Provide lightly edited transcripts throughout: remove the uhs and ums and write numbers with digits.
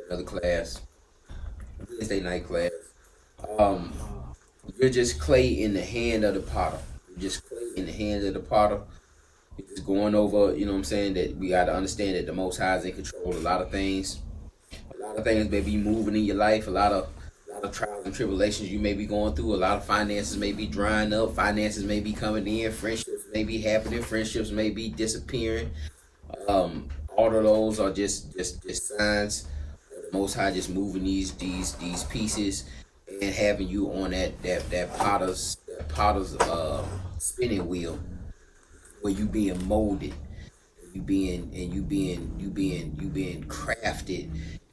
another class, Wednesday night class. Um, you're just clay in the hand of the potter. You're just clay in the hands of the potter. You're just going over, you know what I'm saying, that we got to understand that the Most High is in control of a lot of things. A lot of things may be moving in your life. A lot of trials and tribulations you may be going through. A lot of finances may be drying up. Finances may be coming in. Friendships may be happening. Friendships may be disappearing. All of those are just signs of the Most High just moving these pieces and having you on that potter's spinning wheel where you being molded, you being crafted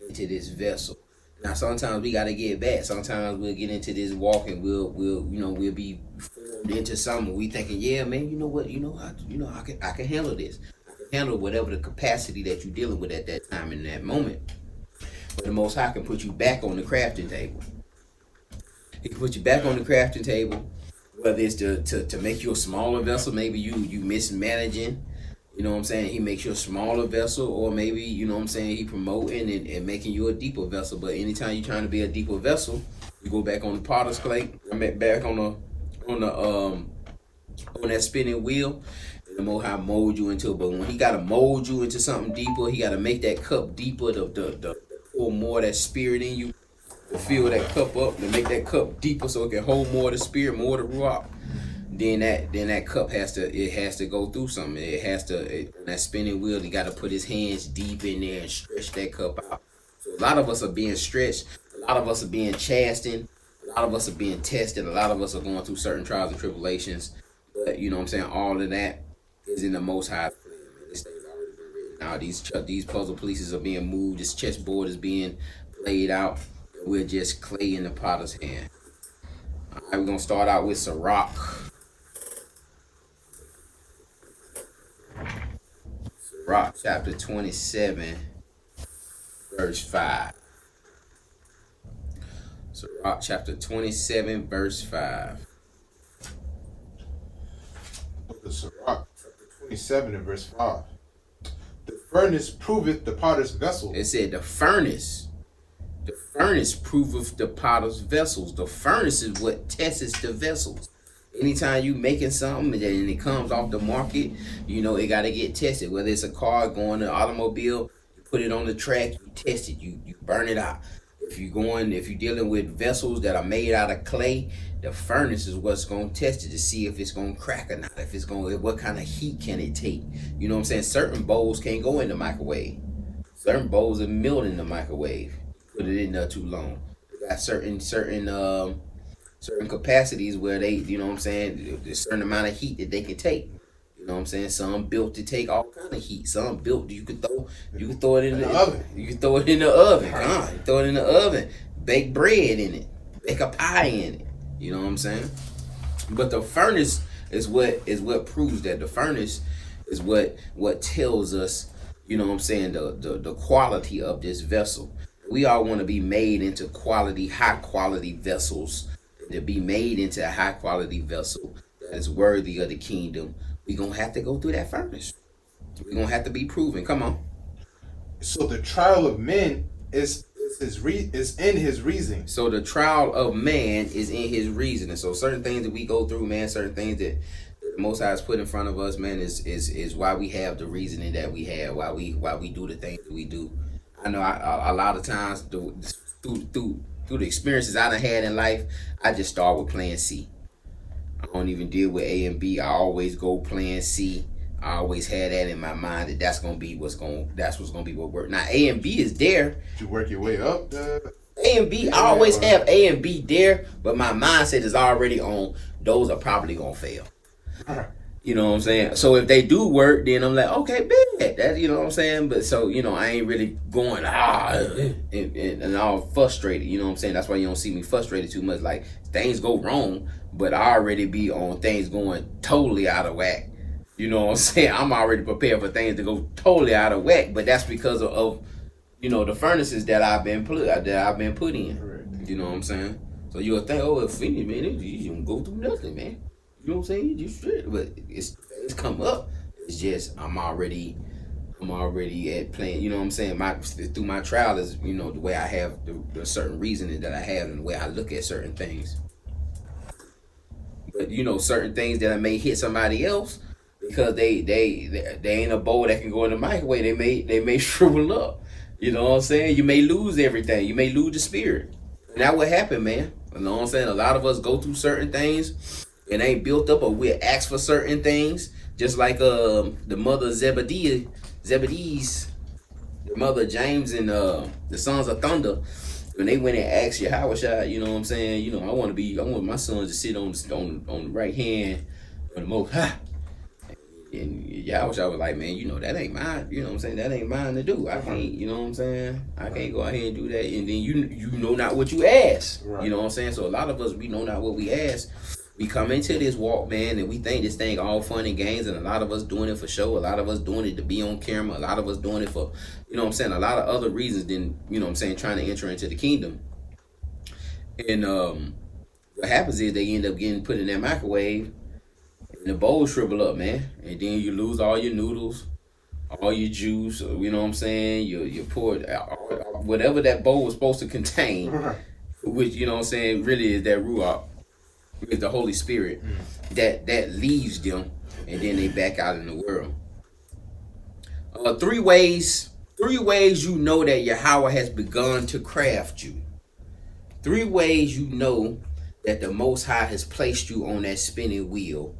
into this vessel. Now sometimes we gotta get back. Sometimes we'll get into this walk and we'll be formed into something. We thinking, yeah, man, you know what, I can handle this. I can handle whatever the capacity that you're dealing with at that time in that moment. But the Most High can put you back on the crafting table. He can put you back on the crafting table, whether it's to make you a smaller vessel. Maybe you mismanaging. You know what I'm saying? He makes you a smaller vessel, or maybe, you know what I'm saying, he promoting and making you a deeper vessel. But anytime you're trying to be a deeper vessel, you go back on the potter's clay, back on that spinning wheel, and the Most High mold you into it. But when he gotta mold you into something deeper, he gotta make that cup deeper, to pour more of that spirit in you, to fill that cup up, to make that cup deeper so it can hold more of the spirit, more of the ruach. Then that cup has to go through something. On that spinning wheel, he got to put his hands deep in there and stretch that cup out. So a lot of us are being stretched. A lot of us are being chastened. A lot of us are being tested. A lot of us are going through certain trials and tribulations. But you know what I'm saying, all of that is in the Most High plan, man. This thing's already been written. Now these puzzle pieces are being moved. This chessboard is being played out. And we're just clay in the potter's hand. All right, we're gonna start out with Sirach. Sirach chapter 27, verse 5. Sirach chapter 27, verse 5. Book of Sirach, chapter 27 and verse 5. The furnace proveth the potter's vessel. It said the furnace proveth the potter's vessels. The furnace is what tests the vessels. Anytime you making something and it comes off the market, it got to get tested. Whether it's a car going to an automobile, you put it on the track, you test it, you burn it out. If you're dealing with vessels that are made out of clay, the furnace is what's going to test it to see if it's going to crack or not. What kind of heat can it take? You know what I'm saying? Certain bowls can't go in the microwave. Certain bowls are milled in the microwave. Put it in there too long. They got certain capacities where they, you know what I'm saying, there's a certain amount of heat that they can take. You know what I'm saying? Some built to take all kind of heat. Some built you could throw it in the oven. You can throw it in the oven. You throw it in the oven. Bake bread in it. Bake a pie in it. You know what I'm saying? But the furnace is what proves that. The furnace is what tells us, you know what I'm saying, the quality of this vessel. We all want to be made into high quality vessels. To be made into a high quality vessel that is worthy of the kingdom, we're going to have to go through that furnace. We're going to have to be proven. Come on. So the trial of men is in his reasoning. So the trial of man is in his reasoning. So certain things that we go through, man, certain things that the Most High has put in front of us, man, is why we have the reasoning that we have, why we do the things that we do. I know a lot of times through the experiences I done had in life, I just start with plan C. I don't even deal with A and B. I always go plan C. I always had that in my mind that's what's gonna be what work. Now A and B is there. You work your way up. A and B, I always have A and B there, but my mindset is already on those are probably gonna fail. You know what I'm saying? So if they do work, then I'm like, okay, bet. That's, you know what I'm saying? But so, I ain't really going, and all frustrated. You know what I'm saying? That's why you don't see me frustrated too much. Like, things go wrong, but I already be on things going totally out of whack. You know what I'm saying? I'm already prepared for things to go totally out of whack, but that's because of the furnaces that I've been put in. Correct. You know what I'm saying? So you'll think, if Finney, man, you don't go through nothing, man. You know what I'm saying? You straight, but it's come up. It's just I'm already I'm already at playing, you know what I'm saying? Through my trial is, you know, the way I have the certain reasoning that I have and the way I look at certain things. But you know, certain things that I may hit somebody else because they ain't a bowl that can go in the microwave. They may shrivel up. You know what I'm saying? You may lose everything. You may lose the spirit. And that what happened, man. You know what I'm saying? A lot of us go through certain things and ain't built up, or we'll ask for certain things. Just like the mother of Zebedee's, the mother of James and the sons of thunder, when they went and asked Yahweh, you know what I'm saying? You know, I want my sons to sit on the right hand of the Most High. And Yahweh was like, man, you know, that ain't mine. You know what I'm saying? That ain't mine to do. I can't, you know what I'm saying? I can't go ahead and do that. And then you know not what you ask. Right. You know what I'm saying? So a lot of us, we know not what we ask. We come into this walk, man, and we think this thing all fun and games, and a lot of us doing it for show, a lot of us doing it to be on camera, a lot of us doing it for, you know what I'm saying, a lot of other reasons than, you know what I'm saying, trying to enter into the kingdom. And what happens is they end up getting put in that microwave, and the bowl shrivel up, man, and then you lose all your noodles, all your juice, you know what I'm saying, you pour whatever that bowl was supposed to contain, which, you know what I'm saying, really is that ruach, with the Holy Spirit, that leaves them, and then they back out in the world. Three ways you know that Yahweh has begun to craft you. 3 ways you know that the Most High has placed you on that spinning wheel,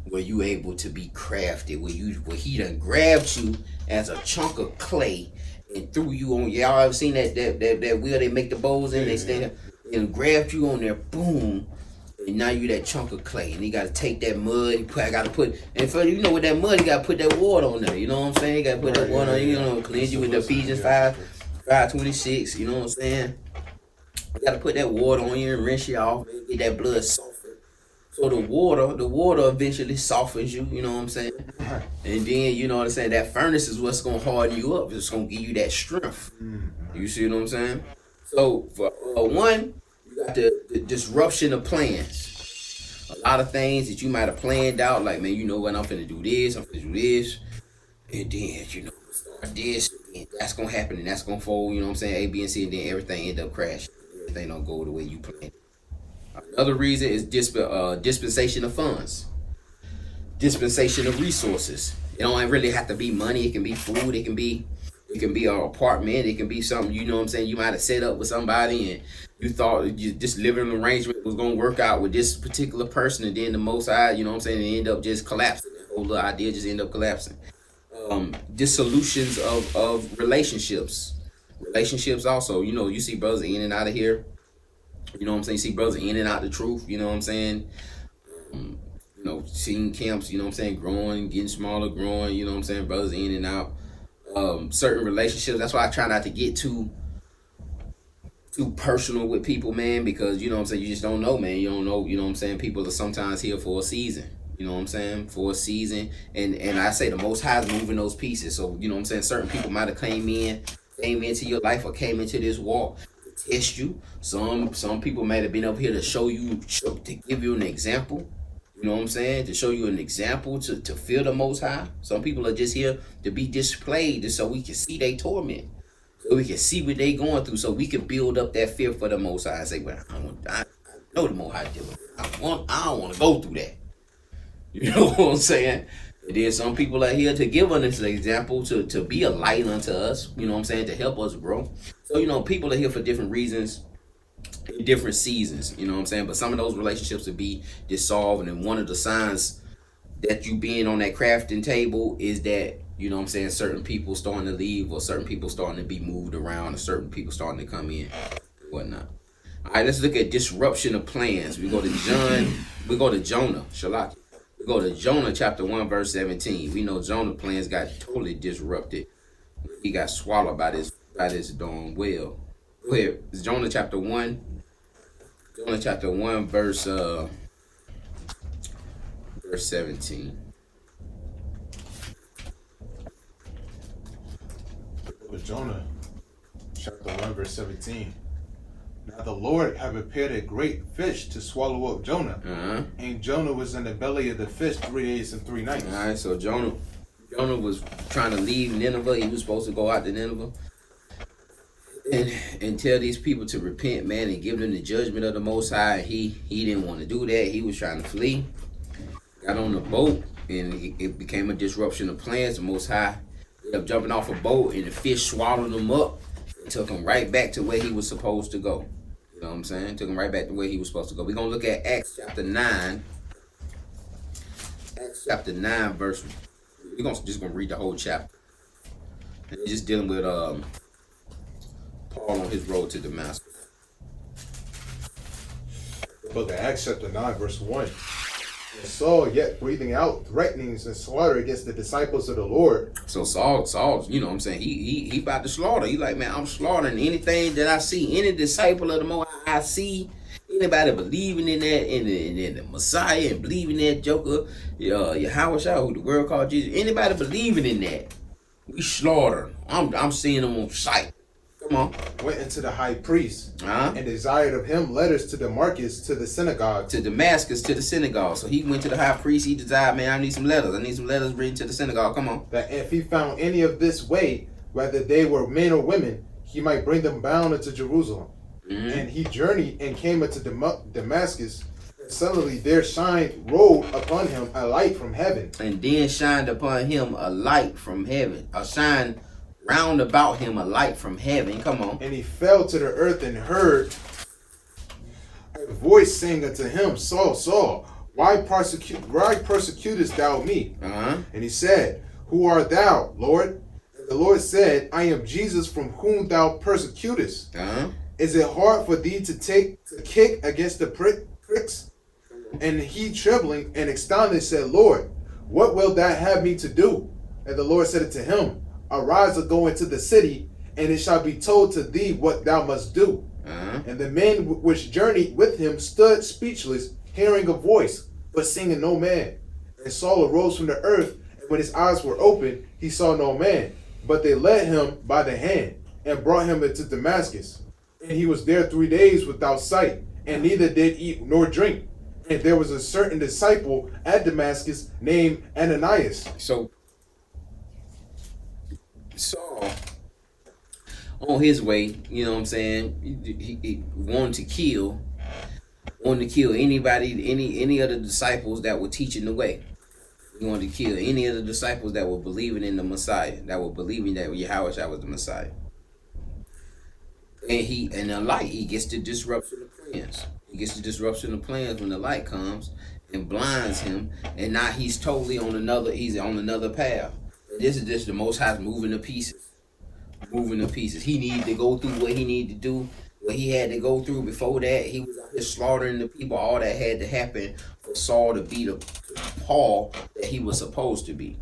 where you able to be crafted, where He done grabbed you as a chunk of clay and threw you on. Y'all ever seen that wheel they make the bowls in? They stand and grabbed you on there, boom. And now you that chunk of clay, and you got to take that mud. And for you know with that mud, you got to put that water on there. You know what I'm saying? You got to put that water on. You know, cleanse you with the Ephesians 5:26. You know what I'm saying? You got to put that water on you and rinse you off, and get that blood softened. So the water eventually softens you. You know what I'm saying? And then you know what I'm saying. That furnace is what's gonna harden you up. It's gonna give you that strength. You see what I'm saying? So for one. Got the disruption of plans. A lot of things that you might have planned out, like, man, you know what, I'm finna do this, and then, you know, start this, and that's gonna happen, and that's gonna fold, you know what I'm saying, A, B, and C, and then everything end up crashing. Everything don't go the way you planned. Another reason is dispensation of funds. Dispensation of resources. It don't really have to be money. It can be food. It can be an apartment. It can be something, you know what I'm saying, you might have set up with somebody and you thought this living arrangement was going to work out with this particular person, and then the Most High, you know what I'm saying, it end up just collapsing. The whole little idea just end up collapsing. Dissolutions of relationships. Relationships also, you know, you see brothers in and out of here. You know what I'm saying? You see brothers in and out the truth, you know what I'm saying? You know, seeing camps, you know what I'm saying, growing, getting smaller, growing, you know what I'm saying, brothers in and out. Certain relationships, that's why I try not to get too personal with people, man, because, you know what I'm saying, you just don't know, man. You don't know, you know what I'm saying, people are sometimes here for a season, you know what I'm saying, for a season, and I say the Most High is moving those pieces. So, you know what I'm saying, certain people might have came into your life or came into this walk to test you. Some people might have been up here to give you an example. You know what I'm saying? To show you an example, to feel the Most High. Some people are just here to be displayed, just so we can see their torment. So we can see what they going through, so we can build up that fear for the Most High and say, well, I know the Most High did it. I don't want to go through that. You know what I'm saying? And then some people are here to give us an example, to be a light unto us, you know what I'm saying, to help us grow. So, you know, people are here for different reasons, in different seasons, you know what I'm saying? But some of those relationships will be dissolved, and one of the signs that you being on that crafting table is that, you know what I'm saying, certain people starting to leave, or certain people starting to be moved around, or certain people starting to come in, and whatnot. All right, let's look at disruption of plans. We go to Jonah, Shalaki. We go to Jonah chapter 1, verse 17. We know Jonah's plans got totally disrupted. He got swallowed by this darn whale. Go ahead. It's Jonah chapter 1. Jonah chapter 1, verse 17. With Jonah chapter 1, verse 17. Now the Lord had prepared a great fish to swallow up Jonah. And Jonah was in the belly of the fish 3 days and 3 nights. All right, so Jonah Jonah was trying to leave Nineveh. He was supposed to go out to Nineveh and tell these people to repent, man, and give them the judgment of the Most High. He didn't want to do that. He was trying to flee. Got on the boat, and it became a disruption of plans. The Most High ended up jumping off a boat, and the fish swallowed him up and took him right back to where he was supposed to go. You know what I'm saying? Took him right back to where he was supposed to go. We're going to look at Acts chapter 9. Acts chapter 9, verse. We're just going to read the whole chapter. And it's just dealing with Paul on his road to Damascus. The book of Acts chapter 9 verse 1. And Saul yet breathing out threatenings and slaughter against the disciples of the Lord. So Saul, you know what I'm saying, he about to slaughter. He like, man, I'm slaughtering anything that I see. Any disciple of the Most High I see, anybody believing in that, in the Messiah and believing in that joker, Yahweh Shah, who the world called Jesus, anybody believing in that, we slaughter. I'm seeing them on sight. Come on. Went into the high priest and desired of him letters to Damascus to the synagogue. To Damascus to the synagogue. So he went to the high priest. He desired, man, I need some letters. I need some letters written to the synagogue. Come on. That if he found any of this way, whether they were men or women, he might bring them bound into Jerusalem. And he journeyed and came into Damascus. And suddenly there rode upon him a light from heaven. And then shined upon him a light from heaven. A shine round about him a light from heaven. Come on. And he fell to the earth and heard a voice saying unto him, Saul, Saul, why persecutest thou me? And he said, Who art thou, Lord? And the Lord said, I am Jesus from whom thou persecutest. Is it hard for thee to kick against the pricks? And he, trembling and astonished, said, Lord, what wilt thou have me to do? And the Lord said unto him, Arise and go into the city, and it shall be told to thee what thou must do. And the men which journeyed with him stood speechless, hearing a voice, but seeing no man. And Saul arose from the earth, and when his eyes were opened, he saw no man. But they led him by the hand, and brought him into Damascus. And he was there 3 days without sight, and neither did eat nor drink. And there was a certain disciple at Damascus named Ananias. So Saul, on his way, you know what I'm saying, he wanted to kill anybody, any of the disciples that were teaching the way. He wanted to kill any of the disciples that were believing in the Messiah, that were believing that Yahweh Shah was the Messiah. And the light, he gets the disruption of plans. He gets the disruption of plans when the light comes and blinds him, and now he's totally on another path. This is just the Most High moving the pieces. He needed to go through what he needed to do, what he had to go through. Before that, he was out here slaughtering the people. All that had to happen for Saul to be the Paul that he was supposed to be.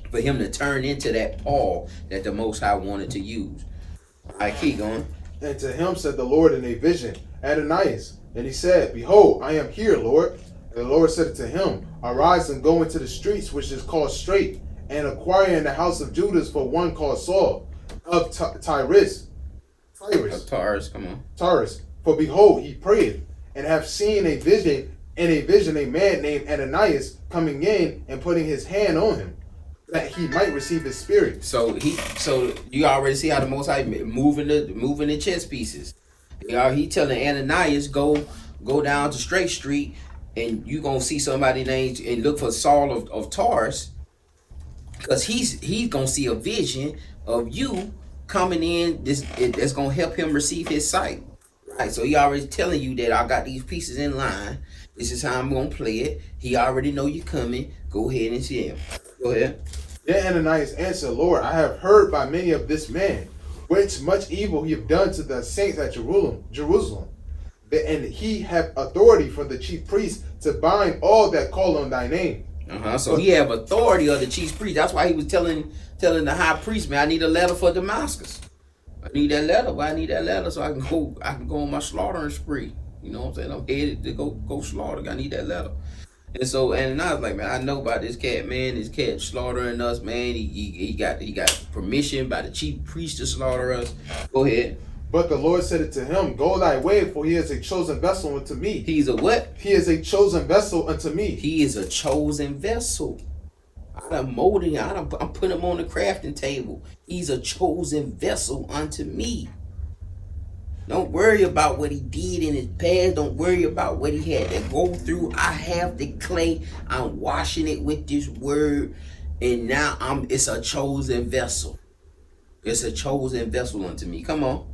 For him to turn into that Paul that the Most High wanted to use. All right, keep going. And to him said the Lord in a vision, Ananias. And he said, Behold, I am here, Lord. And the Lord said to him, Arise and go into the streets which is called Straight, and acquire in the house of Judas for one called Saul, of Tyrus. Come on. Tyrus. For behold, he prayeth, and have seen a vision, a man named Ananias coming in and putting his hand on him, that he might receive his spirit. So you already see how the Most High moving the chess pieces. He telling Ananias go down to Straight Street, and you gonna see somebody named and look for Saul of Tarsus, because he's gonna see a vision of you coming in. That's gonna help him receive his sight. Right. So he already telling you that I got these pieces in line. This is how I'm gonna play it. He already know you coming. Go ahead and see him. Go ahead. Then Ananias answered, Lord, I have heard by many of this man, which much evil he have done to the saints at Jerusalem. And he have authority from the chief priest to bind all that call on thy name. So he have authority of the chief priest. That's why he was telling the high priest, man, I need a letter for Damascus. I need that letter. Why I need that letter so I can go on my slaughtering spree. You know what I'm saying? I'm headed to go slaughter. I need that letter. And so Ananias like, man, I know about this cat, man. This cat slaughtering us, man. He got permission by the chief priest to slaughter us. Go ahead. But the Lord said it to him, Go thy way, for he is a chosen vessel unto me. He's a what? He is a chosen vessel unto me. He is a chosen vessel. I done molded him. I'm putting him on the crafting table. He's a chosen vessel unto me. Don't worry about what he did in his past. Don't worry about what he had to go through. I have the clay. I'm washing it with this word. And now it's a chosen vessel. It's a chosen vessel unto me. Come on.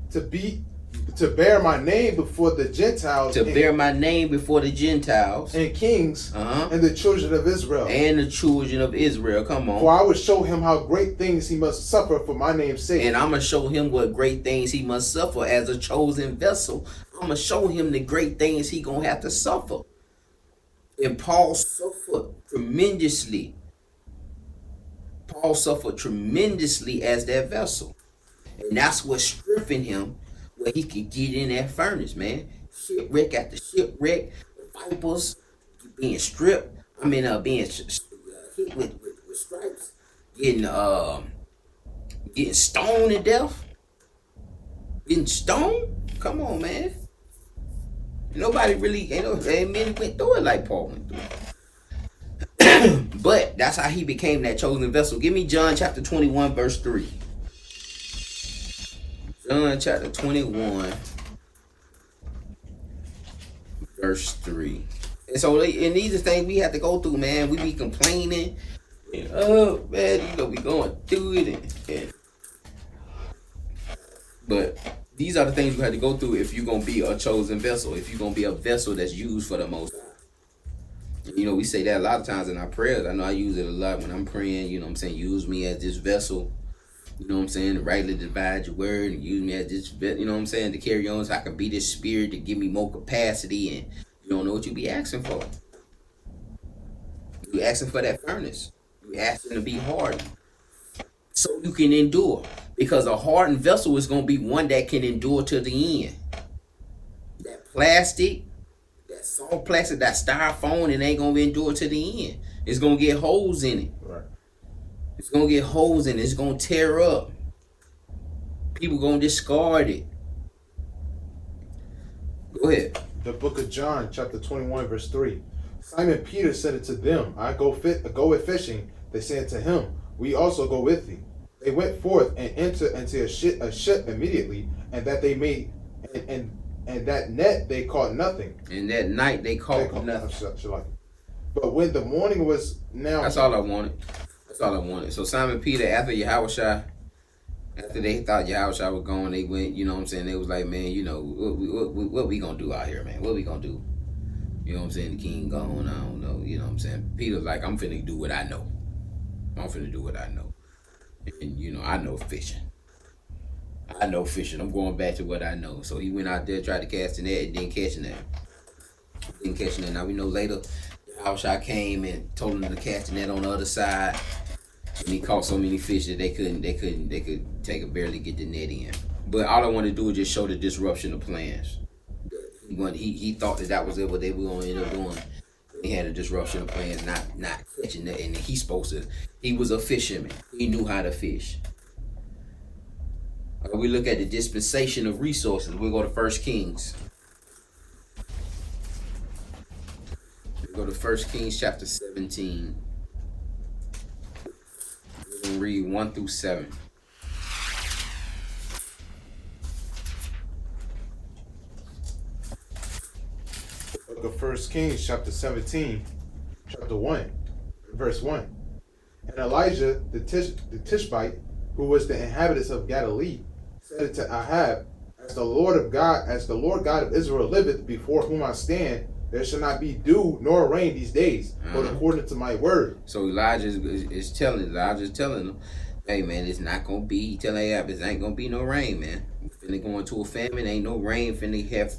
To bear my name before the Gentiles. To bear my name before the Gentiles. And kings. And the children of Israel. And the children of Israel. Come on. For I will show him how great things he must suffer for my name's sake. And I'm going to show him what great things he must suffer as a chosen vessel. I'm going to show him the great things he going to have to suffer. And Paul suffered tremendously. Paul suffered tremendously as that vessel. And that's what strengthened him where he could get in that furnace, man. Shipwreck after shipwreck. Vipers being stripped. Being hit with stripes. Getting stoned to death. Getting stoned? Come on, man. Nobody really, ain't many went through it like Paul went through it. But that's how he became that chosen vessel. Give me John chapter 21, verse 3. John chapter 21, verse 3. And so, and these are things we have to go through, man. We be complaining. And, oh, man, we going through it. But these are the things you have to go through if you're going to be a chosen vessel. If you're going to be a vessel that's used for the Most High. We say that a lot of times in our prayers. I know I use it a lot when I'm praying. Use me as this vessel. To rightly divide your word and use me as this, to carry on so I can be this spirit to give me more capacity. And you don't know what you be asking for. You asking for that furnace. You asking to be hardened so you can endure. Because a hardened vessel is going to be one that can endure to the end. That plastic, that soft plastic, that styrofoam, it ain't going to endure to the end. It's going to get holes in it. Right. It's going to get holes in it. It's going to tear up. People going to discard it. Go ahead. The book of John, chapter 21, verse 3. Simon Peter said it to them, I go with fishing. They said to him, we also go with thee. They went forth and entered into a ship immediately, and that they made, and that net they caught nothing. And that night they caught nothing. But when the morning was now... That's all I wanted. So Simon Peter, after they thought Yahushua was gone, they went, they was like, man, what we gonna do out here, man? What we gonna do? The king gone, I don't know, Peter's like, I'm finna do what I know. And, I know fishing. I'm going back to what I know. So he went out there, tried to cast the net, and didn't catch that. Now we know later, Yahushua came and told him to cast the net on the other side. And he caught so many fish that they could barely get the net in. But all I want to do is just show the disruption of plans. He thought that was what they were going to end up doing. He had a disruption of plans, not catching that. And he was a fisherman. He knew how to fish. We look at the dispensation of resources. We'll go to 1 Kings. We'll go to 1 Kings chapter 17. We're going to read 1 through 7. Book of 1 Kings chapter 17, chapter 1, verse 1. And Elijah the Tishbite, who was the inhabitant of Galilee, said it to Ahab, as the Lord God of Israel liveth, before whom I stand, there shall not be dew nor rain these days, but according to my word. So Elijah is telling him, hey man, it's not gonna be. He telling Ahab, it ain't gonna be no rain, man. We're finna go into a famine. Ain't no rain finna have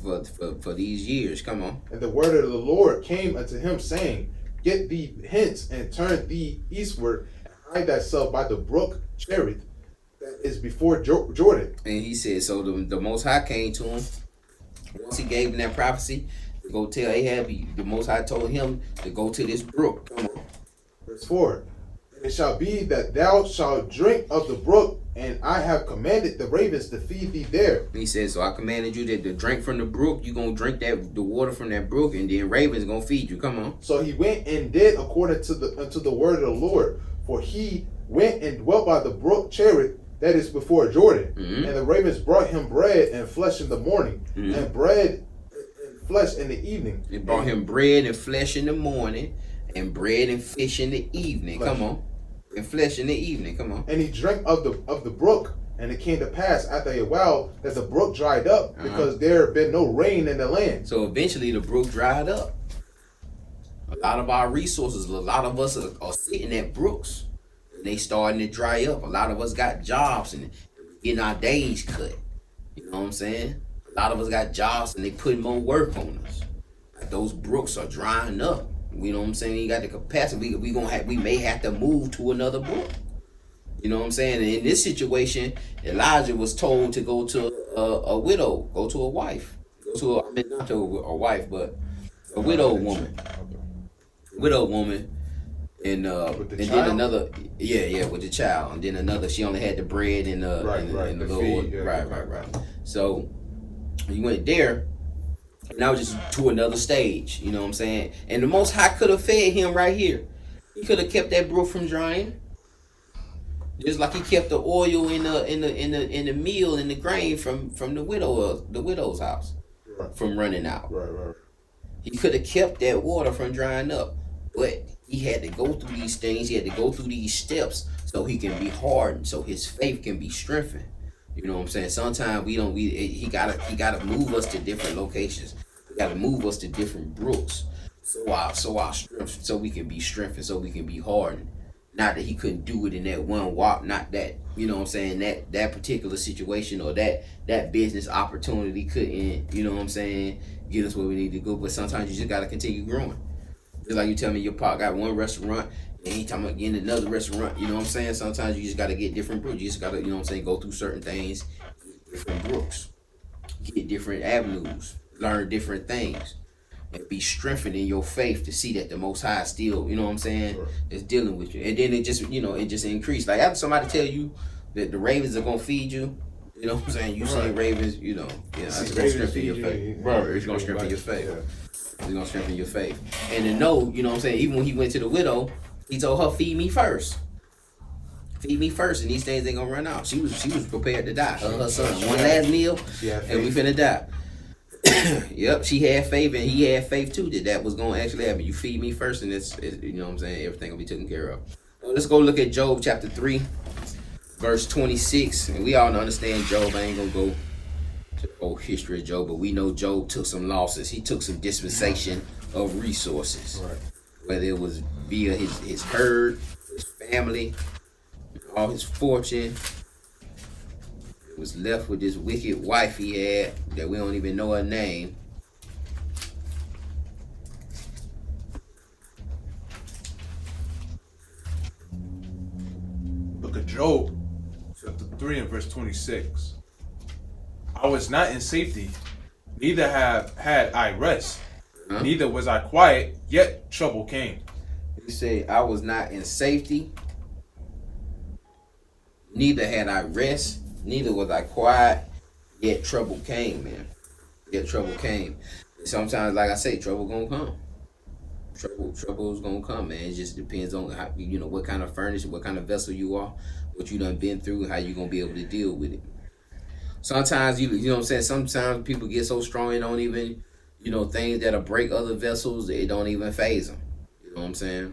for these years. Come on. And the word of the Lord came unto him, saying, Get thee hence and turn thee eastward, and hide thyself by the brook Cherith, that is before Jordan. And he said, so the Most High came to him. Once he gave him that prophecy, to go tell Ahab, the Most High told him to go to this brook. Come on. Verse 4. And it shall be that thou shalt drink of the brook and I have commanded the ravens to feed thee there. He said, so I commanded you to drink from the brook. You gonna drink the water from that brook, and then ravens gonna feed you. Come on. So he went and did according to the word of the Lord, for he went and dwelt by the brook Cherith, that is before Jordan. Mm-hmm. And the ravens brought him bread and flesh in the morning, mm-hmm. and bread and flesh in the evening. They brought him bread and flesh in the morning, and bread and fish in the evening. Flesh. Come on. And flesh in the evening. Come on. And he drank of the brook, and it came to pass after a while that the brook dried up, because there had been no rain in the land. So eventually the brook dried up. A lot of our resources, a lot of us are sitting at brooks. They starting to dry up. A lot of us got jobs and getting our days cut. You know what I'm saying? A lot of us got jobs and they putting more work on us. Like those brooks are drying up. You know what I'm saying? You got the capacity. We may have to move to another brook. You know what I'm saying? And in this situation, Elijah was told to go to a widow, go to a wife, not to a wife, but a widow woman. Widow woman. And then another, with the child, and then another. She only had the bread and the little feed, right. So he went there, and now just to another stage. You know what I'm saying? And the Most High could have fed him right here. He could have kept that brook from drying, just like he kept the oil in the meal and the grain from the widow's house from running out. Right. He could have kept that water from drying up, but he had to go through these things. He had to go through these steps so he can be hardened, so his faith can be strengthened. You know what I'm saying? Sometimes he gotta move us to different locations. He gotta move us to different brooks, so our strength, so we can be strengthened, so we can be hardened. Not that he couldn't do it in that one walk, not that, you know what I'm saying, that particular situation or that business opportunity couldn't, you know what I'm saying, get us where we need to go. But sometimes you just gotta continue growing. Just like you tell me your pop got one restaurant and he talking about getting another restaurant. You know what I'm saying? Sometimes you just got to get different brooks. You just got to, you know what I'm saying, go through certain things, get different brooks, get different avenues, learn different things, and be strengthened in your faith to see that the Most High still, you know what I'm saying, is dealing with you. And then it just, it just increased. Like after somebody tell you that the ravens are going to feed you, you know what I'm saying? You see ravens, it's going to strengthen your faith. It's going to strengthen your faith. Yeah. It's going to strengthen your faith. And to know, you know what I'm saying, even when he went to the widow, he told her, feed me first. Feed me first, and these things ain't going to run out. She was prepared to die. Her son, one last meal, and we finna die. Yep, she had faith, and he had faith too that was going to actually happen. You feed me first, and it's you know what I'm saying, everything will be taken care of. Well, let's go look at Job chapter 3, verse 26. And we all understand Job. I ain't going to go to the whole history of Job, but we know Job took some losses. He took some dispensation of resources, whether it was via his herd, his family, all his fortune. It was left with this wicked wife he had that we don't even know her name. Book of Job, chapter 3 and verse 26. I was not in safety, neither had I rest, neither was I quiet, yet trouble came. He said, I was not in safety, neither had I rest, neither was I quiet, yet trouble came, man. Yet trouble came. And sometimes, like I say, trouble gonna come. Trouble is gonna come, man. It just depends on how, what kind of furniture, what kind of vessel you are, what you done been through, how you gonna be able to deal with it. Sometimes, you know what I'm saying, sometimes people get so strong they don't even, things that'll break other vessels, it don't even faze them. You know what I'm saying?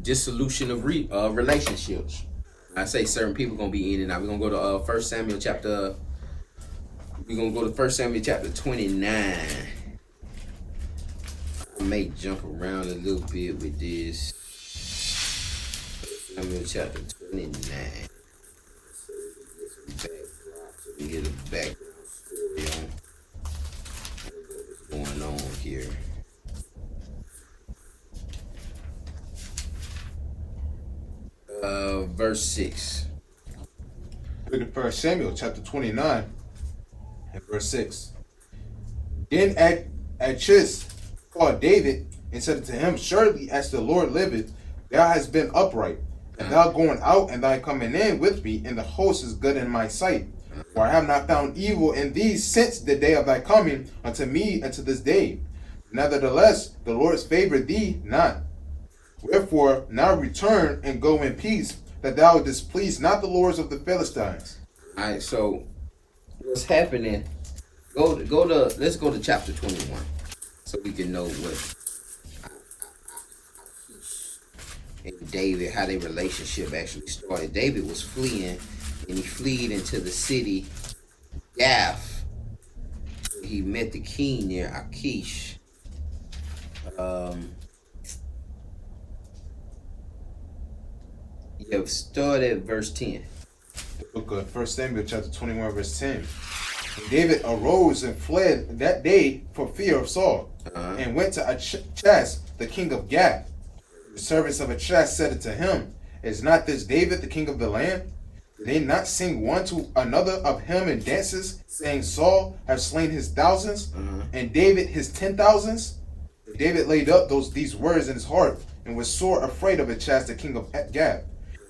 Dissolution of relationships. I say certain people gonna be in and out. We're gonna go to 1 Samuel chapter 29. I may jump around a little bit with this. 1 Samuel chapter 29. We get a background story on what's going on here. Verse 6. Look at 1 Samuel chapter 29 and verse 6. Then Achish called David and said to him, surely as the Lord liveth, thou hast been upright, And thou going out and thy coming in with me, and the host is good in my sight. For I have not found evil in thee since the day of thy coming unto me unto this day. Nevertheless, the Lord favored thee not. Wherefore, now return and go in peace, that thou displease not the lords of the Philistines. All right, so what's happening? Let's go to chapter 21, so we can know what and David, how their relationship actually started. David was fleeing, and he fled into the city Gath. He met the king near Achish. You have started at verse 10. The book of 1 Samuel chapter 21 verse 10. And David arose and fled that day for fear of Saul, and went to Achish, the king of Gath. The servants of Achish said unto him, Is not this David the king of the land? Did they not sing one to another of him in dances, saying, Saul hath slain his thousands, and David his 10,000s? David laid up these words in his heart, and was sore afraid of Achish the king of Gath.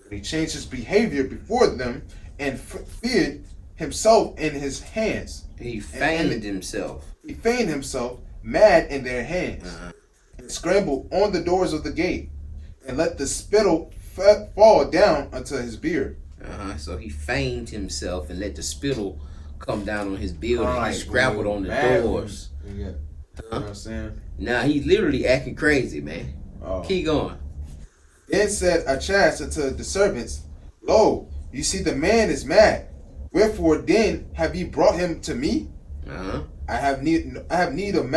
He changed his behavior before them, and feared himself in his hands. He feigned himself. He feigned himself mad in their hands, and scrambled on the doors of the gate, and let the spittle fall down unto his beard. So he feigned himself and let the spittle come down on his beard, and Right, he scrappled on the doors. You know what I'm saying? Now he's literally acting crazy, man. Keep going. Then said Achish unto the servants, Lo, you see the man is mad. Wherefore then have ye brought him to me? I have need of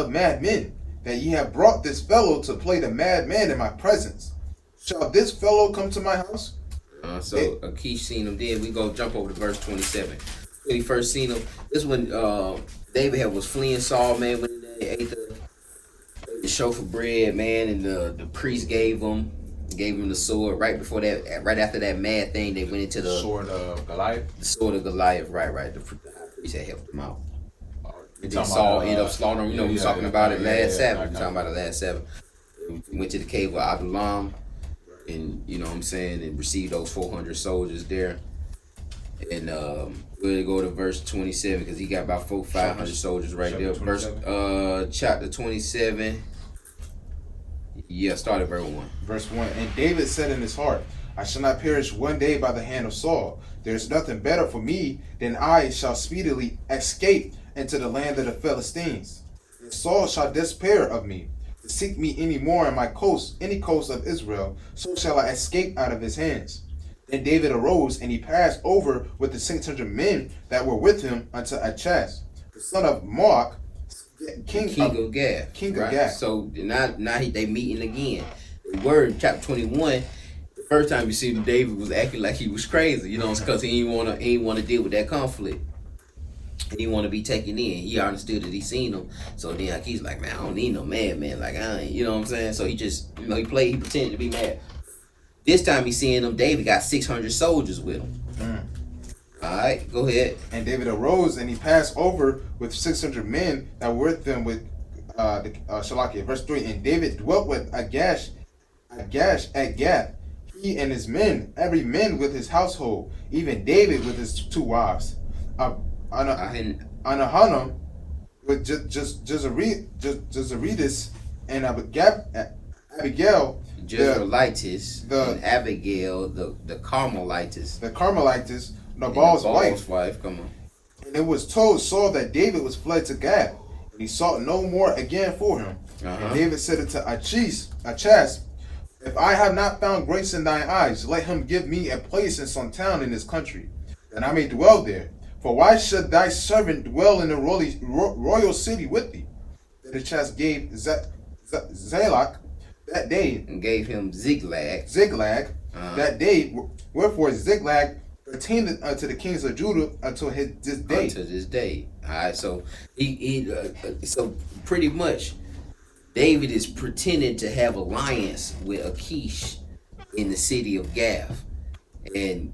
madmen, that ye have brought this fellow to play the madman in my presence. Shall this fellow come to my house? So Achish seen him. Then we go jump over to verse 27. When he first seen him, this when David was fleeing Saul, man, when they ate the show for bread, man, and the priest gave him the sword. Right before that, right after that mad thing, they went into the sword of Goliath. The sword of Goliath, right. The priest had helped him out. And then talking Saul about, ended up slaughtering. You know, we was talking about it last Sabbath. We yeah. talking about it last Sabbath. We went to the cave of Adullam, and you know what I'm saying, and received those 400 soldiers there. And we'll go to verse 27 because he got about 500 soldiers right there. Verse chapter 27. Yeah, start at verse 1. Verse 1. And David said in his heart, I shall not perish one day by the hand of Saul. There is nothing better for me than I shall speedily escape into the land of the Philistines. And Saul shall despair of me, to seek me any more in my coast, any coast of Israel, so shall I escape out of his hands. Then David arose, and he passed over with the 600 men that were with him unto Achish, the son of Maach, king of Gath. King of Gath. So now they meeting again. The word chapter 21. The first time you see David was acting like he was crazy, you know, because he ain't want to deal with that conflict. He didn't want to be taken in. He understood that he seen him. So then like, he's like, man, I don't need no madman. Like I ain't, you know what I'm saying? So he just, you know, he pretended to be mad. This time he's seeing him. David got 600 soldiers with him. All right, go ahead. And David arose and he passed over with 600 men that were with them with Shalakiah. Verse 3. And David dwelt with Agash at Gath, he and his men, every man with his household, even David with his 2 wives. Anahanam with Jezreelis and Abigail, Jezreelites, and Abigail, the Carmelites. The Carmelites, Nabal's wife. Come on. And it was told Saul that David was fled to Gath, and he sought no more again for him. And David said unto Achish, If I have not found grace in thine eyes, let him give me a place in some town in this country, that I may dwell there. For why should thy servant dwell in the royal city with thee? Then Achish gave Zalak that day, and gave him Ziklag that day. Wherefore Ziklag pertained unto the kings of Judah until this day. Until this day. All right, so so pretty much, David is pretending to have alliance with Achish in the city of Gath, and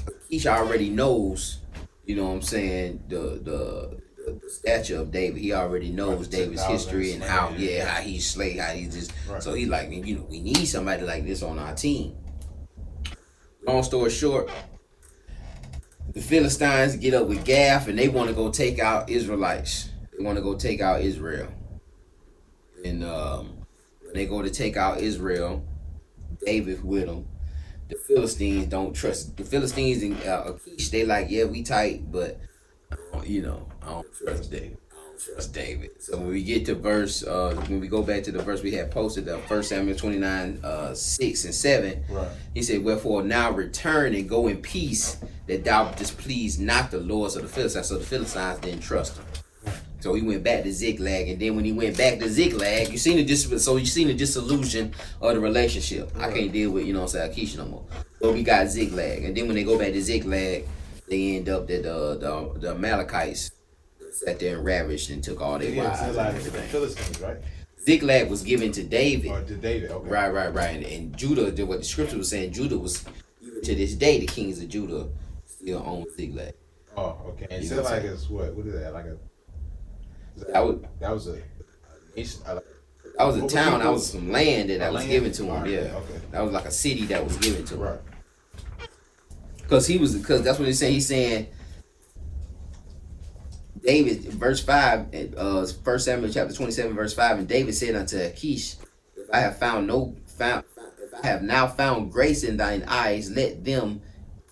Achish already knows, you know what I'm saying, the the stature of David. He already knows David's history and how he slayed, how he just. Right. So he like, you know, we need somebody like this on our team. Long story short, the Philistines get up with Gath and they want to go take out Israelites. They want to go take out Israel. And when they go to take out Israel, David with them. The Philistines don't trust. The Philistines and Achish, they like, yeah, we tight, but I don't trust David. So when we get to verse, when we go back to the verse we had posted, 1 Samuel 29, 6 and 7, right. He said, wherefore now return and go in peace, that thou displease not the lords of the Philistines. So the Philistines didn't trust him. So he went back to Ziklag, and then when he went back to Ziklag, you seen the dissolution of the relationship. Right. I can't deal with, Achish no more. So we got Ziklag, and then when they go back to Ziklag, they end up that the Amalekites sat there and ravaged and took all their wives and everything. Philistines, right? Ziklag was given to David. Or to David, okay. Right. And Judah, what the scripture was saying, Judah was, even to this day, the kings of Judah still own Ziklag. Oh, okay. And Ziklag is what? What is that? Like a... That was a nation. That was a town. That was some land that was given to him. Right, yeah, okay. That was like a city that was given to him. Right. Because that's what he's saying. He's saying, David, verse 5, 1 Samuel chapter 27, verse 5, and David said unto Achish, if I have now found grace in thine eyes, let them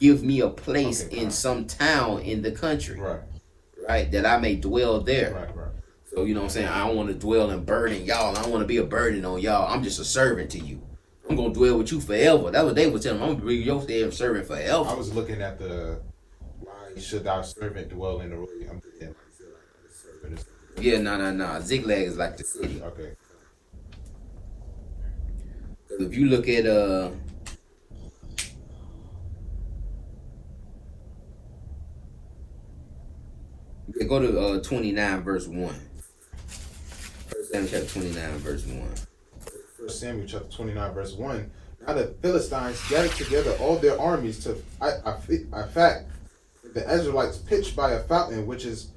give me a place in some town in the country. Right, that I may dwell there. Right. So, you know what I'm saying? I don't want to dwell and burden y'all. I don't want to be a burden on y'all. I'm just a servant to you. I'm going to dwell with you forever. That's what they were telling me. I'm going to be your damn servant forever. I was looking at why should our servant dwell in the room? I'm thinking like a servant. Yeah, no. Ziklag is like the city. Okay. If you look at go to 29 verse 1. 1 Samuel chapter 29 verse 1. 1 Samuel chapter 29 verse 1. Now the Philistines gathered together all their armies to fact the Israelites pitched by a fountain which is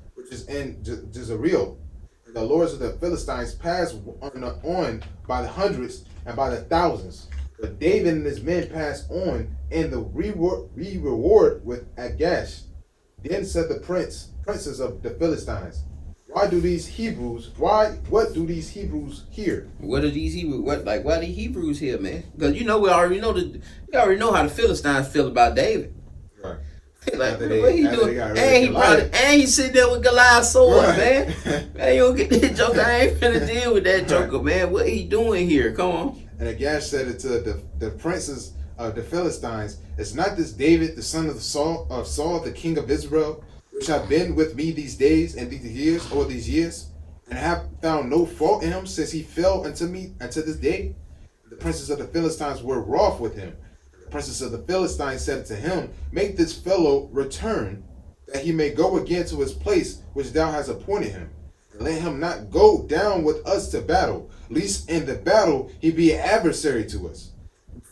in Jezreel. And the lords of the Philistines passed on by the hundreds and by the thousands. But David and his men passed on, and the reward with Agash. Then said the princes of the Philistines, what do these Hebrews here? What are these Hebrews? Why are the Hebrews here, man? Because we already know how the Philistines feel about David. Right. Like, what he doing? And he's sitting there with Goliath's sword, man. Man, you don't get that joker. I ain't finna deal with that joker, man. What he doing here? Come on. And Agash said it to the princes of the Philistines, is not this David, the son of Saul, the king of Israel, which have been with me these days and these years, and have found no fault in him since he fell unto me unto this day? The princes of the Philistines were wroth with him. The princes of the Philistines said to him, make this fellow return, that he may go again to his place which thou hast appointed him. And let him not go down with us to battle, lest in the battle he be an adversary to us.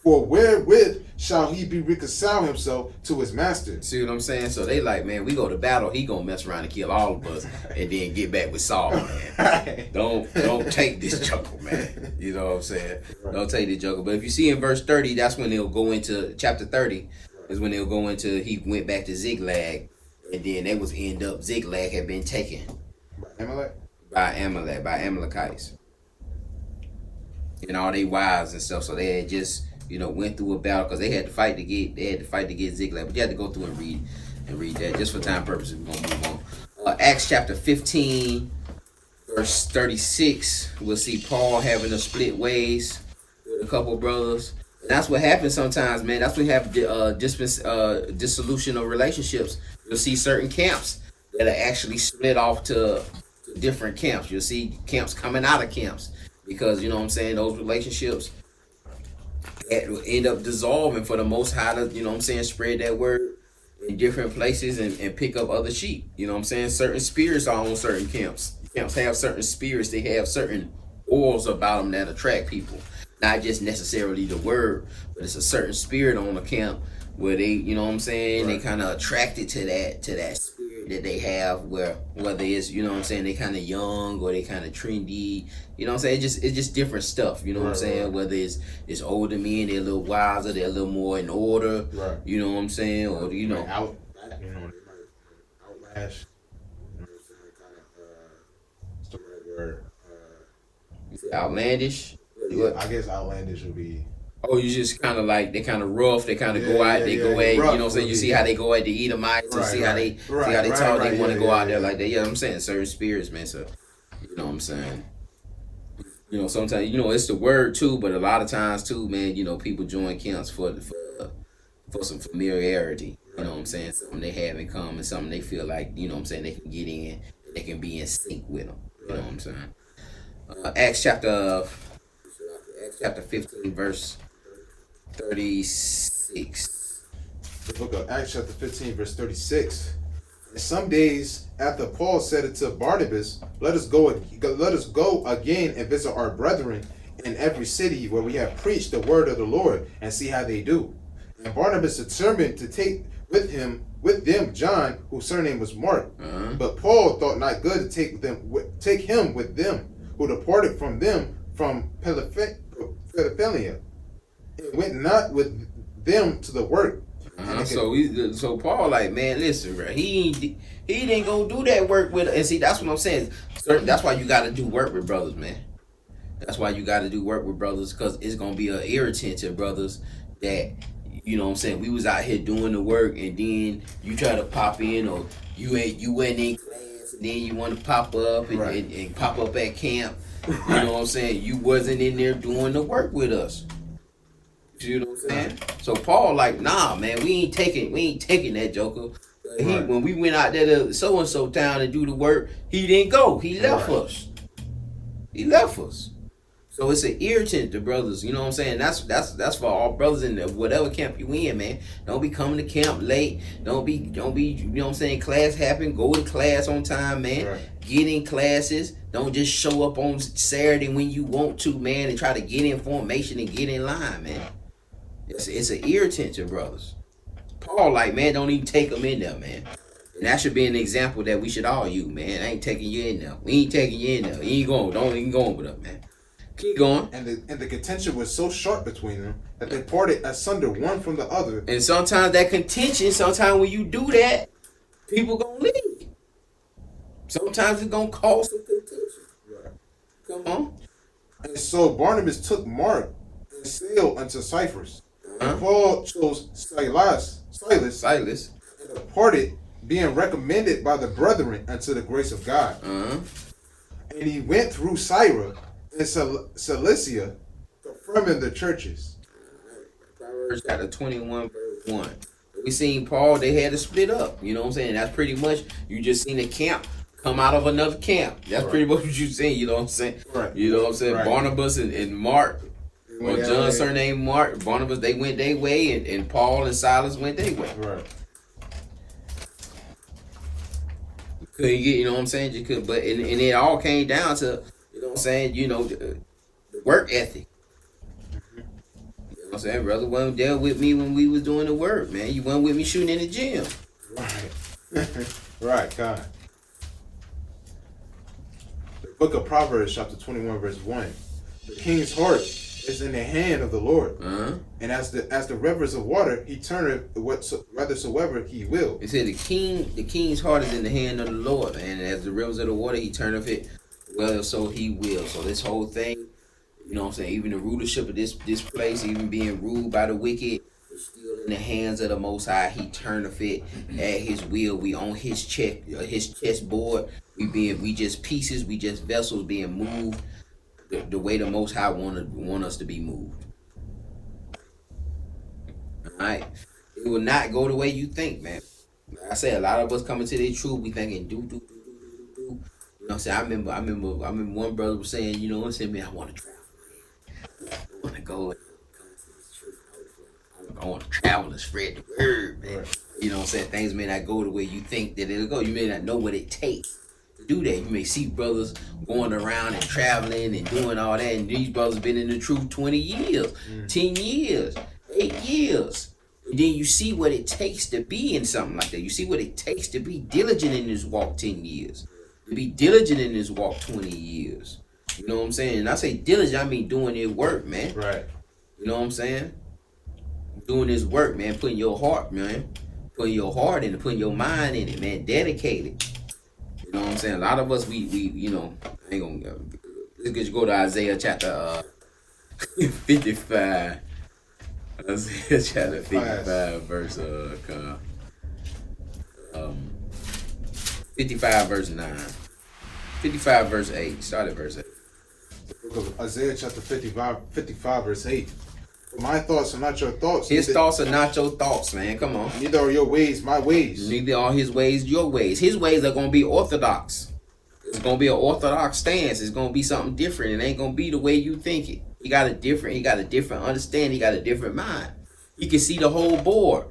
For wherewith shall he be reconcile himself to his master? See what I'm saying? So they like, man, we go to battle, he gonna mess around and kill all of us and then get back with Saul, man. Don't take this joker, man. You know what I'm saying? Right. Don't take this joker. But if you see in verse 30, that's when they'll go into chapter 30, is when they'll go into, he went back to Ziklag, and then they was end up, Ziklag had been taken. By Amalekites. And all they wives and stuff. So they had just went through a battle because they had to fight to get Ziklag. But you had to go through and read that. Just for time purposes, we're gonna move on. Acts chapter 15, verse 36. We'll see Paul having to split ways with a couple brothers. And that's what happens sometimes, man. That's when you have dissolution of relationships. You'll see certain camps that are actually split off to different camps. You'll see camps coming out of camps because those relationships will end up dissolving for the Most High to, spread that word in different places and pick up other sheep. Certain spirits are on certain camps. Camps have certain spirits. They have certain oils about them that attract people. Not just necessarily the word, but it's a certain spirit on the camp where they, They kind of attracted to that spirit that they have, whether it's, you know what I'm saying, they kind of young or they kind of trendy, you know what I'm saying, it's just different stuff, you know what I'm saying, right. whether it's older men, they're a little wiser, they're a little more in order, Right. you know what I'm saying, or you know, They might outlash. You know what I'm saying? Kind of, what's the right word? outlandish. Yeah, I guess outlandish would be. Oh, you just kind of like, they kind of rough, they kind of go out, they go at, you know what I'm saying, you see how they go at the Edomites, and see how they talk, they want to go out there like that. Yeah, I'm saying certain spirits, man. So, you know what I'm saying. You know, sometimes, you know, it's the word too, but a lot of times too, man, you know, people join camps for some familiarity. You know what I'm saying? Something they have in common, something they feel like, you know what I'm saying, they can get in, they can be in sync with them. You know what I'm saying? Acts chapter 15, verse 36. The book of Acts chapter 15, verse 36. And some days after Paul said it to Barnabas, let us go again and visit our brethren in every city where we have preached the word of the Lord, and see how they do. And Barnabas determined to take with them John, whose surname was Mark. But Paul thought not good to take him with them, who departed from them from Pamphylia, and went not with them to the work. So Paul like, man, listen, bro, he didn't go do that work with, and see, that's what I'm saying. That's why you got to do work with brothers, man. That's why you got to do work with brothers, because it's gonna be an irritant to brothers that, you know what I'm saying, we was out here doing the work, and then you try to pop in, or you went in class, and then you want to pop up and pop up at camp. You know what I'm saying? You wasn't in there doing the work with us. You know what I'm saying? So Paul like, nah, man, we ain't taking that joker. When we went out there to so and so town to do the work, he didn't go. He left us. He left us. So it's an irritant to brothers. You know what I'm saying? That's for all brothers in whatever camp you in, man. Don't be coming to camp late. Don't be. You know what I'm saying? Class happen. Go to class on time, man. Right. Get in classes. Don't just show up on Saturday when you want to, man, and try to get information and get in line, man. It's an irritant to brothers. Paul like, man, don't even take them in there, man. And that should be an example that we should all use, man. I ain't taking you in there. We ain't taking you in there. You ain't going. Don't even go with us, man. Keep going. And the contention was so sharp between them that they parted asunder one from the other. And sometimes that contention, sometimes when you do that, people gonna leave. Sometimes it's gonna cause some contention. Right. Come on. And so Barnabas took Mark and sailed unto Cyprus. And Paul chose Silas and departed, being recommended by the brethren unto the grace of God. And he went through Syria and Cilicia, confirming the churches. Proverbs chapter 21, verse 1. We seen Paul, they had to split up. You know what I'm saying? That's pretty much, you just seen a camp come out of another camp. That's pretty much what you seen, you know what I'm saying? Right. You know what I'm saying? Right. Barnabas and Mark, or John's surname Mark, Barnabas, they went their way, and Paul and Silas went their way. Right. Couldn't get, you know what I'm saying? You could, but and it all came down to, you know what I'm saying, you know, the work ethic. You know what I'm saying? Brother wasn't there with me when we was doing the work, man. You wasn't with me shooting in the gym. Right. Right, God. The book of Proverbs, chapter 21, verse 1. The king's heart is in the hand of the Lord. And as the rivers of water, he turneth whithersoever he will. It said the king's heart is in the hand of the Lord, and as the rivers of the water, he turneth it well, so he will. So this whole thing, you know what I'm saying, even the rulership of this place, even being ruled by the wicked, is still in the hands of the Most High. He turneth it at his will. We on his chessboard. We just pieces, we just vessels being moved the way the Most High want us to be moved. Alright? It will not go the way you think, man. Like I said, a lot of us coming to the truth, we thinking do. You know what I'm saying? I remember one brother was saying, you know what I'm saying, man, I want to travel, man. I want to go and come to this truth. I want to travel and spread the word, man. Right. You know what I'm saying? Things may not go the way you think that it'll go. You may not know what it takes to do that. You may see brothers going around and traveling and doing all that, and these brothers been in the truth 20 years, 10 years, 8 years. And then you see what it takes to be in something like that. You see what it takes to be diligent in this walk 10 years. To be diligent in this walk 20 years. You know what I'm saying? And I say diligent, I mean doing this work, man. Right. You know what I'm saying? Doing this work, man. Putting your heart, man. Putting your heart in it. Putting your mind in it, man. Dedicated. You know what I'm saying? A lot of us, we you know, I ain't gonna... Let's just go to Isaiah chapter 55. Isaiah chapter 55, verse 55, verse 9. 55, verse 8. Start at verse 8. The book of Isaiah chapter 55, verse 8. For my thoughts are not your thoughts. His thoughts are not your thoughts, man. Come on. Neither are your ways my ways. Neither are his ways your ways. His ways are going to be orthodox. It's going to be an orthodox stance. It's going to be something different. It ain't going to be the way you think it. He got a different understanding. He got a different mind. He can see the whole board.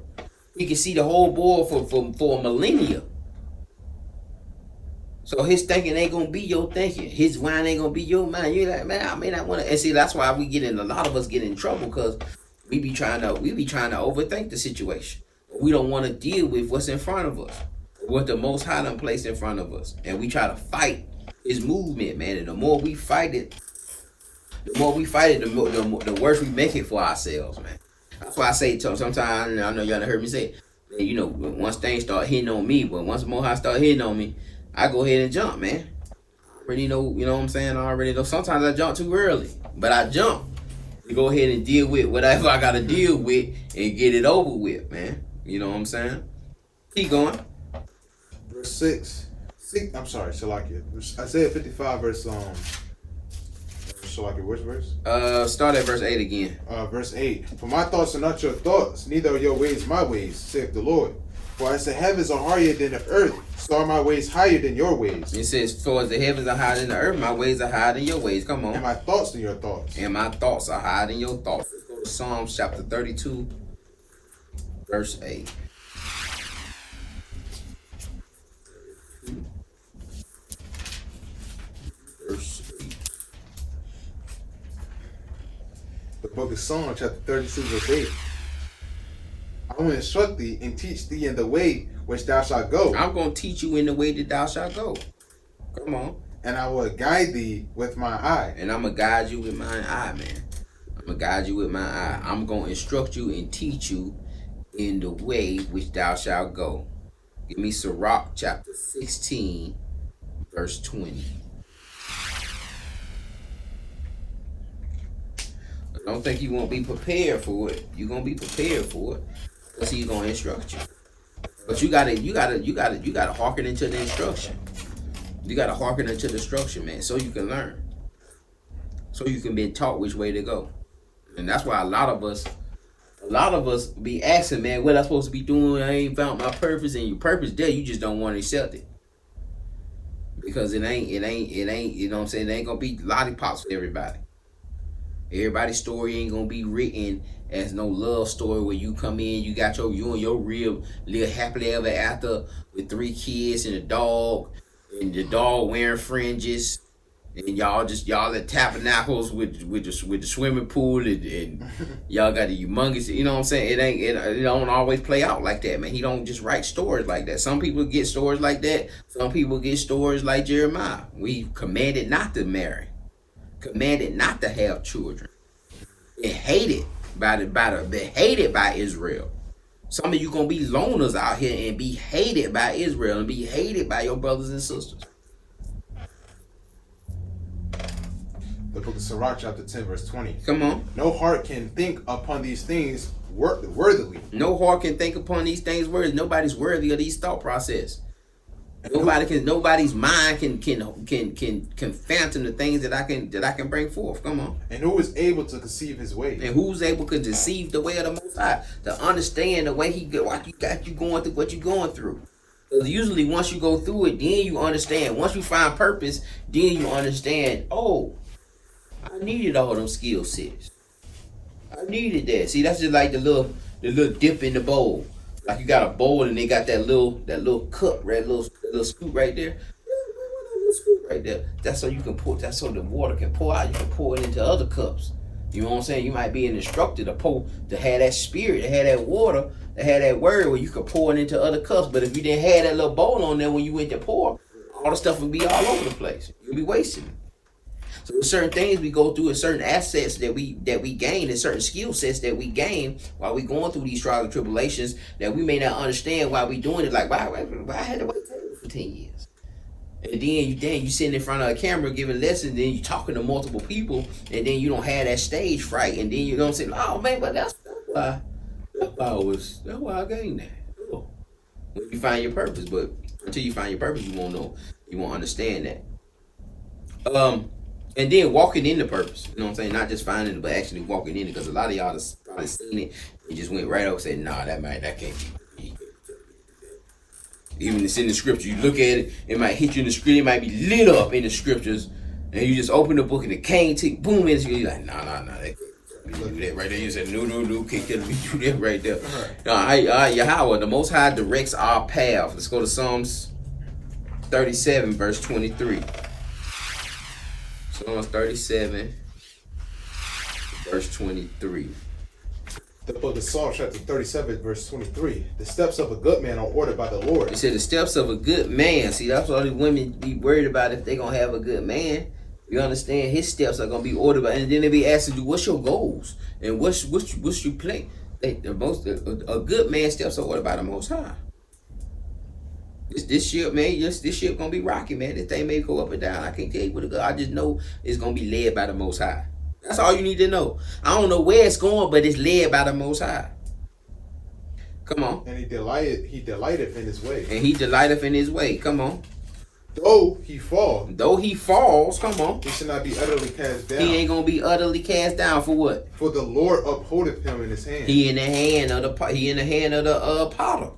He can see the whole board for a millennia. So his thinking ain't gonna be your thinking. His mind ain't gonna be your mind. You're like, man, I may not want to. And see, that's why a lot of us get in trouble, because we be trying to overthink the situation. We don't want to deal with what's in front of us, what the Most High done placed in front of us, and we try to fight his movement, man. And the more we fight it, the worse we make it for ourselves, man. That's why I say sometimes, I know y'all done heard me say, man, you know, once things start hitting on me, but once Most High start hitting on me, I go ahead and jump, man. I already know, you know what I'm saying? I already know. Sometimes I jump too early, but I jump to go ahead and deal with whatever I got to deal with and get it over with, man. You know what I'm saying? Keep going. Verse 6. I'm sorry, Shalakia. Isaiah 55, verse Shalakia, which verse? Start at verse 8 again. Verse 8. For my thoughts are not your thoughts, neither are your ways my ways, saith the Lord. For as the heavens are higher than the earth, so are my ways higher than your ways. It says, for as the heavens are higher than the earth, my ways are higher than your ways. Come on. And my thoughts than your thoughts. And my thoughts are higher than your thoughts. Let's go to Psalms chapter 32, verse 8. Verse 8. The book of Psalms, chapter 32, verse 8. I will instruct thee and teach thee in the way which thou shalt go. I'm going to teach you in the way that thou shalt go. Come on. And I will guide thee with my eye. And I'm going to guide you with my eye, man. I'm going to guide you with my eye. I'm going to instruct you and teach you in the way which thou shalt go. Give me Sirach chapter 16, verse 20. I don't think you won't be prepared for it. You're going to be prepared for it. Because he's going to instruct you. But you gotta hearken into the instruction. You gotta hearken into the instruction, man, so you can learn. So you can be taught which way to go. And that's why a lot of us be asking, man, what I supposed to be doing? I ain't found my purpose, and your purpose there, you just don't want to accept it. Because it ain't, you know what I'm saying? It ain't gonna be lollipops for everybody. Everybody's story ain't gonna be written as no love story where you come in, you and your real live happily ever after with 3 kids and a dog, and the dog wearing fringes, and y'all at tabernacles with the swimming pool, and y'all got the humongous, you know what I'm saying? It don't always play out like that, man. He don't just write stories like that. Some people get stories like that. Some people get stories like Jeremiah. We commanded not to marry, commanded not to have children, and hated by Israel. Some of you gonna be loners out here and be hated by Israel and be hated by your brothers and sisters. The book of Sirach, chapter 10, verse 20. Come on. No heart can think upon these things worthily. No heart can think upon these things worthy. Nobody's worthy of these thought process. Nobody's mind can fathom the things that I can bring forth. Come on. And who is able to conceive his way? And who's able to deceive the way of the Most High, to understand the way why he got you going through what you're going through. Because usually once you go through it, then you understand. Once you find purpose, then you understand, oh, I needed all them skill sets. I needed that. See, that's just like the little dip in the bowl. Like you got a bowl and they got that little cup, right? Little scoop right there. Little scoop right there. That's so you can pour. That's so the water can pour out. You can pour it into other cups. You know what I'm saying? You might be an instructor to have that spirit, to have that water, to have that word where you could pour it into other cups. But if you didn't have that little bowl on there when you went to pour, all the stuff would be all over the place. You'll be wasting it. So there's certain things we go through, and certain assets that we gain, and certain skill sets that we gain while we going through these trials and tribulations that we may not understand why we doing it. Like, why I had to wait for 10 years? And then you sitting in front of a camera giving lessons, then you talking to multiple people, and then you don't have that stage fright, and then you don't say, oh man, but that's why I gained that. Oh. When you find your purpose, but until you find your purpose, you won't know, you won't understand that. And then walking in the purpose, you know what I'm saying? Not just finding it, but actually walking in it, because a lot of y'all have probably seen it and just went right over and said, nah, that can't be. Even it's in the scripture. You look at it, it might hit you in the scripture, it might be lit up in the scriptures, and you just open the book and it can't take, boom, and you're like, nah, that can't do that right there. You said, no, can't tell me do that right there. Yahweh, the Most High directs our path. Let's go to Psalms 37, verse 23. Psalms 37, verse 23. The book of Psalms, chapter 37, verse 23. The steps of a good man are ordered by the Lord. It said the steps of a good man. See, that's what all these women be worried about, if they going to have a good man. You understand? His steps are going to be ordered by, and then they be asking you, what's your goals? And what's your plan? A good man's steps are ordered by the Most High. This ship, man, this ship gonna be rocky, man. This thing may go up and down. I can't tell you where to go. I just know it's gonna be led by the Most High. That's all you need to know. I don't know where it's going, but it's led by the Most High. Come on. And he delighteth in his way. And he delighteth in his way. Come on. Though he falls, come on. He should not be utterly cast down. He ain't gonna be utterly cast down for what? For the Lord upholdeth him in his hand. He in the hand of the potter.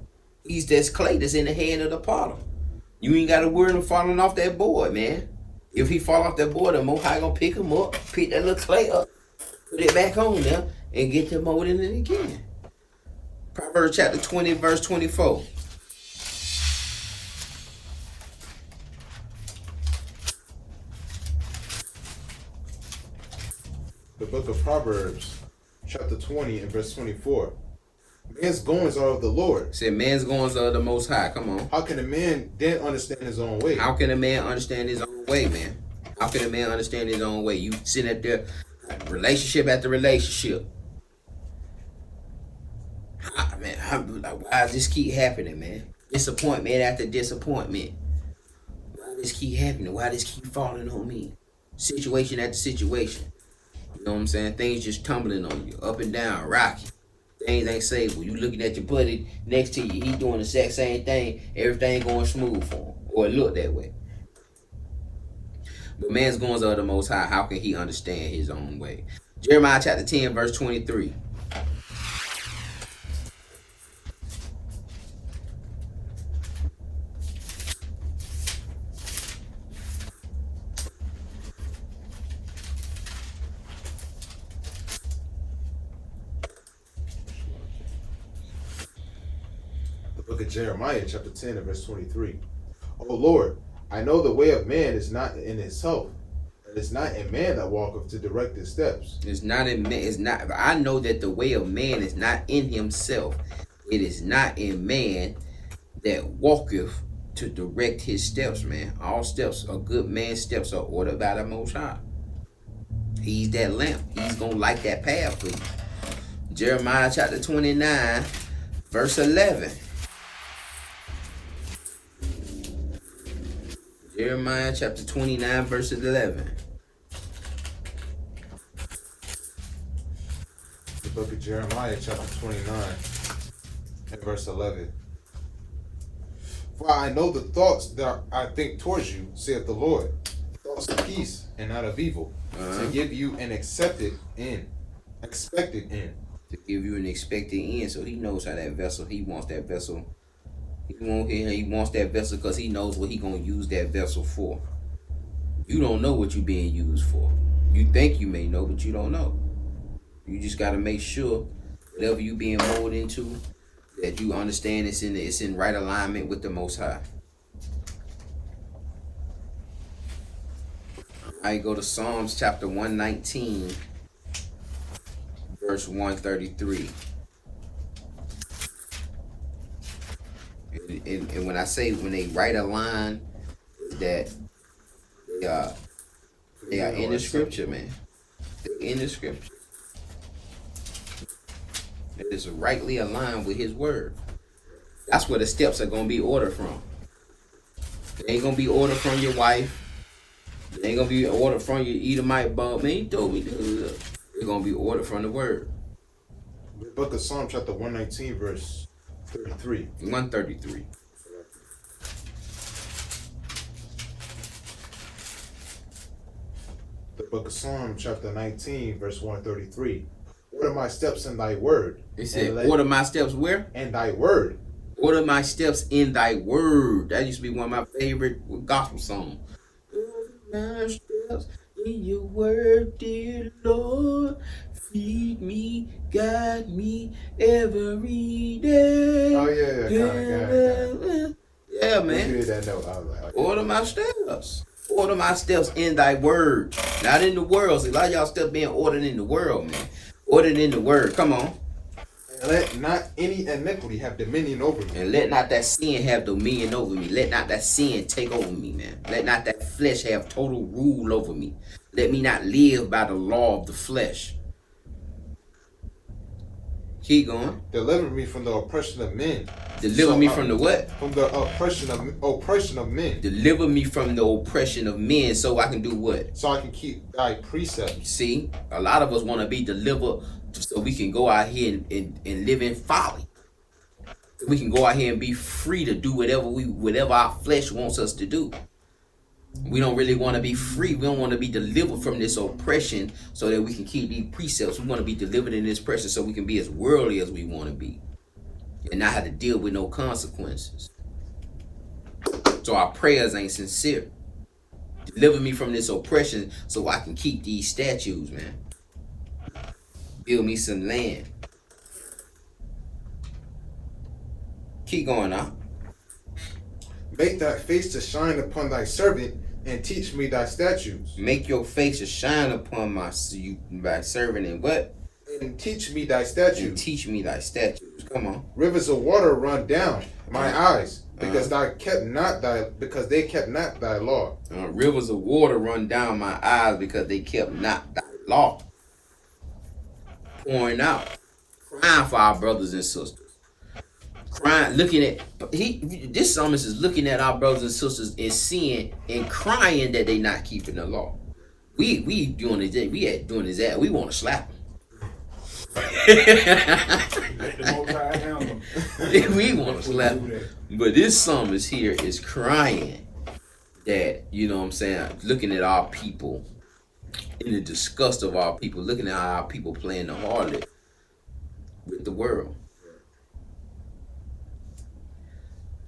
He's this clay that's in the hand of the potter. You ain't got to worry about falling off that board, man. If he fall off that board, the Most High gonna pick him up, pick that little clay up, put it back on there, and get to molding it again. Proverbs chapter 20, verse 24. The book of Proverbs, chapter 20, and verse 24. Man's goings are of the Lord. Said man's goings are of the Most High. Come on. How can a man then understand his own way? How can a man understand his own way, man? How can a man understand his own way? You sit at there, relationship after relationship. Why does this keep happening, man? Disappointment after disappointment. Why does this keep happening? Why does this keep falling on me? Situation after situation. You know what I'm saying? Things just tumbling on you, up and down, rocky. Things ain't stable. You looking at your buddy next to you, he doing the exact same thing. Everything going smooth for him, or it look that way. But man's goings are the Most High. How can he understand his own way? Jeremiah chapter 10, verse 23. Book of Jeremiah, chapter 10, and verse 23. O Lord, I know the way of man is not in himself, and it's not in man that walketh to direct his steps. It's not in man. It's not. I know that the way of man is not in himself. It is not in man that walketh to direct his steps, man. All steps, a good man's steps are ordered by the Most High. He's that lamp. He's gonna light that path for you. Jeremiah chapter 29, verse 11. Jeremiah chapter 29, verse 11. The book of Jeremiah, chapter 29, and verse 11. For I know the thoughts that I think towards you, saith the Lord, thoughts of peace and not of evil, to give you an expected end. To give you an expected end. So he knows how that vessel, he wants that vessel. He wants that vessel because he knows what he gonna use that vessel for. You don't know what you're being used for. You think you may know, but you don't know. You just gotta make sure whatever you being molded into, that you understand it's in right alignment with the Most High. I go to Psalms chapter 119, verse 133. And when I say when they write a line that they are in the scripture, man. They're in the scripture. It is rightly aligned with his word. That's where the steps are going to be ordered from. They ain't going to be ordered from your wife. They ain't going to be ordered from your Edomite bum. Man, he told me this. They're going to be ordered from the word. The book of Psalm chapter 119 verse 33. 133. The book of Psalm chapter 19 verse 133. Order my steps in thy word. He said, order my steps where? In thy word. Order my steps in thy word. That used to be one of my favorite gospel songs. Order my steps in your word, dear Lord. Feed me, guide me every day. Oh yeah. Yeah, man. You did that note. I was like, okay. Order my steps. Order my steps in thy word. Not in the world. See, a lot of y'all stuff being ordered in the world, man. Ordered in the word. Come on. And let not any iniquity have dominion over me. And let not that sin have dominion over me. Let not that sin take over me, man. Let not that flesh have total rule over me. Let me not live by the law of the flesh. Keep going. Deliver me from the oppression of men. Deliver me from the what? From the oppression of men. Deliver me from the oppression of men so I can do what? So I can keep thy precepts. See, a lot of us want to be delivered so we can go out here and live in folly. We can go out here and be free to do whatever our flesh wants us to do. We don't really want to be free. We don't want to be delivered from this oppression so that we can keep these precepts. We want to be delivered in this oppression so we can be as worldly as we want to be and not have to deal with no consequences. So our prayers ain't sincere. Deliver me from this oppression so I can keep these statues, man. Build me some land. Keep going now. Make thy face to shine upon thy servant, and teach me thy statutes. Make your face to shine upon my servant, and what? And teach me thy statutes. And teach me thy statutes. Come on. Rivers of water run down my eyes, because they kept not thy law. Rivers of water run down my eyes because they kept not thy law. Pouring out, crying for our brothers and sisters. Crying, looking at this psalmist is looking at our brothers and sisters and seeing and crying that they not keeping the law. We doing it. We at doing his ass. We want to slap him. We want to slap him. But this psalmist here is crying that, you know what I'm saying, looking at our people in the disgust of our people, looking at our people playing the harlot with the world.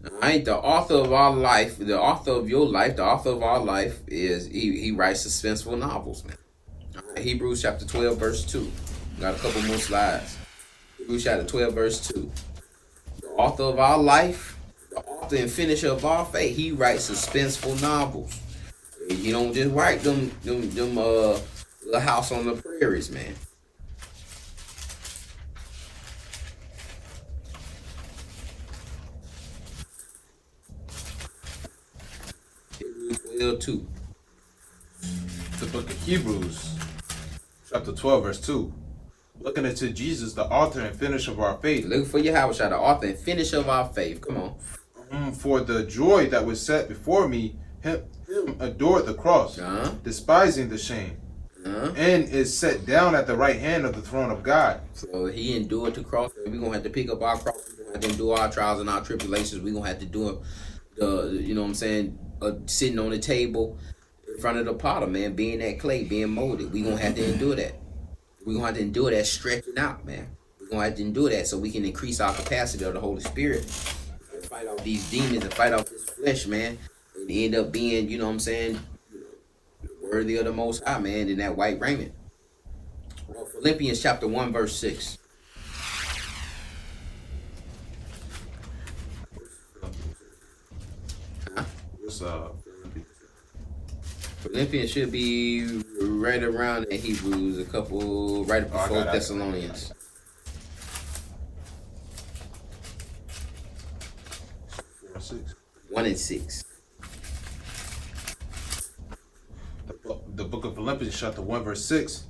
Alright, the author of our life, the author of your life, the author of our life is, he writes suspenseful novels, man. Right, Hebrews chapter 12, verse 2. Got a couple more slides. Hebrews chapter 12, verse 2. The author of our life, the author and finisher of our faith, he writes suspenseful novels. You don't just write them Little House on the Prairies, man. Hebrews 12:2. The book of Hebrews, chapter 12, verse 2. Looking into Jesus, the author and finisher of our faith. Looking for your house, the author and finisher of our faith. Come on. For the joy that was set before me, him adored the cross, despising the shame, and is set down at the right hand of the throne of God. So he endured the cross. We're going to have to pick up our cross. We're going to have to endure our trials and our tribulations. We're going to have to do you know what I'm saying, sitting on the table in front of the potter, man, being that clay, being molded. We're going to have to endure that. We're going to have to endure that stretching out, man. We're going to have to endure that so we can increase our capacity of the Holy Spirit and fight off these demons and fight off this flesh, man. And end up being, you know what I'm saying, worthy of the Most High, man, in that white raiment. Well, Philippians chapter 1, verse 6. Philippians should be right around in Hebrews, a couple right before Thessalonians. 4:6. 1 and 6. The book of Philippians, chapter 1, verse 6.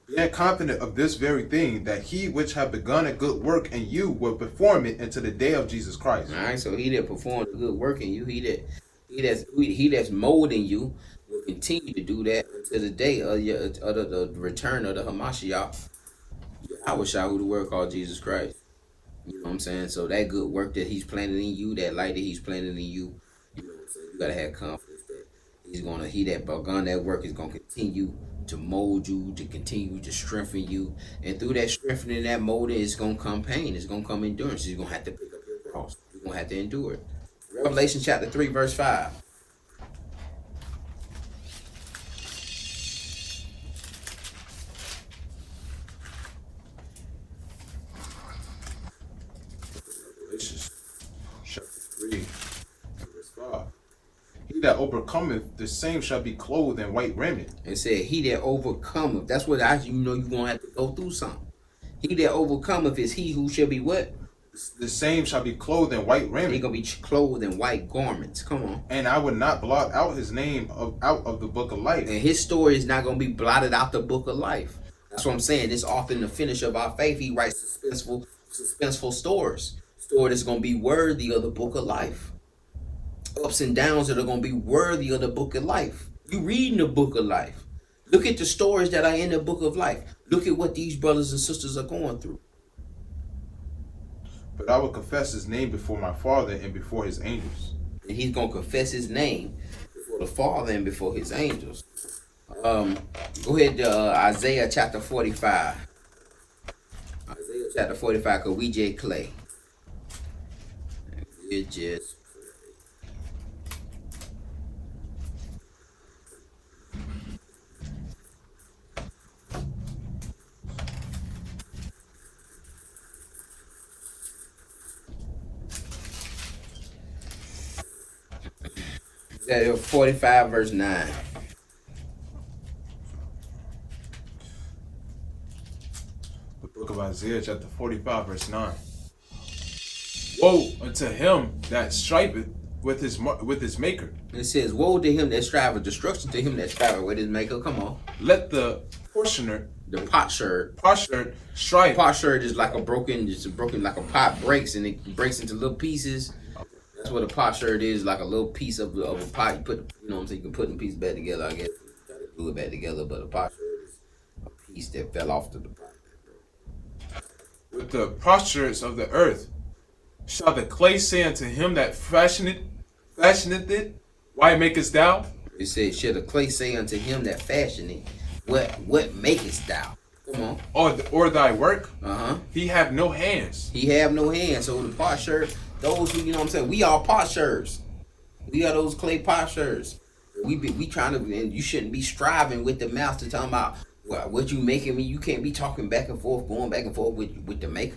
Being confident of this very thing, that he which hath begun a good work in you will perform it until the day of Jesus Christ. All right, so he that performed a good work in you, he that's molding you, will continue to do that until the day of the return of the Hamashiach. I wish I would the word called Jesus Christ. You know what I'm saying? So that good work that he's planted in you, that light that he's planted in you, you know what I'm saying? You gotta have confidence that he that begun that work is gonna continue to mold you, to continue to strengthen you. And through that strengthening, that molding, it's going to come pain. It's going to come endurance. You're going to have to pick up your cross. You're going to have to endure it. Revelation chapter 3, verse 5. Revelation chapter 3, verse 5. He that overcometh, the same shall be clothed in white raiment. It said, he that overcometh. That's what you're going to have to go through something. He that overcometh is he who shall be what? The same shall be clothed in white raiment. They're going to be clothed in white garments. Come on. And I would not blot out his name out of the book of life. And his story is not going to be blotted out the book of life. That's what I'm saying. This author in the finish of our faith, he writes suspenseful stories. Story that's going to be worthy of the book of life. Ups and downs that are going to be worthy of the book of life. You reading the book of life. Look at the stories that are in the book of life. Look at what these brothers and sisters are going through. But I will confess his name before my Father and before his angels. And he's going to confess his name before the Father and before his angels. Go ahead to Isaiah chapter 45. Isaiah chapter 45, because we just clay. We're just Isaiah 45 verse 9. The book of Isaiah chapter 45 verse 9. Woe unto him that striveth with his maker. It says, woe to him that striveth, destruction to him that striveth with his maker. Come on. Let the portioner, The potsherd. strive. Potsherd is like a broken like a pot breaks and it breaks into little pieces. That's what a potsherd is, like a little piece of a pot. You put, you know what I'm saying, you can put the pieces back together, I guess. Try to glue it back together, but a potsherd is a piece that fell off to the pot. With the potsherds of the earth shall the clay say unto him that fashioneth it, why makest thou? It says, shall the clay say unto him that fashioned it, what makest thou? Come on. Or thy work? He have no hands. He have no hands. So the potsherd, those who, you know what I'm saying, we are potsherds. We are those clay potsherds. We trying to, and you shouldn't be striving with the master talking about what you making me. You can't be talking back and forth, going back and forth with the maker.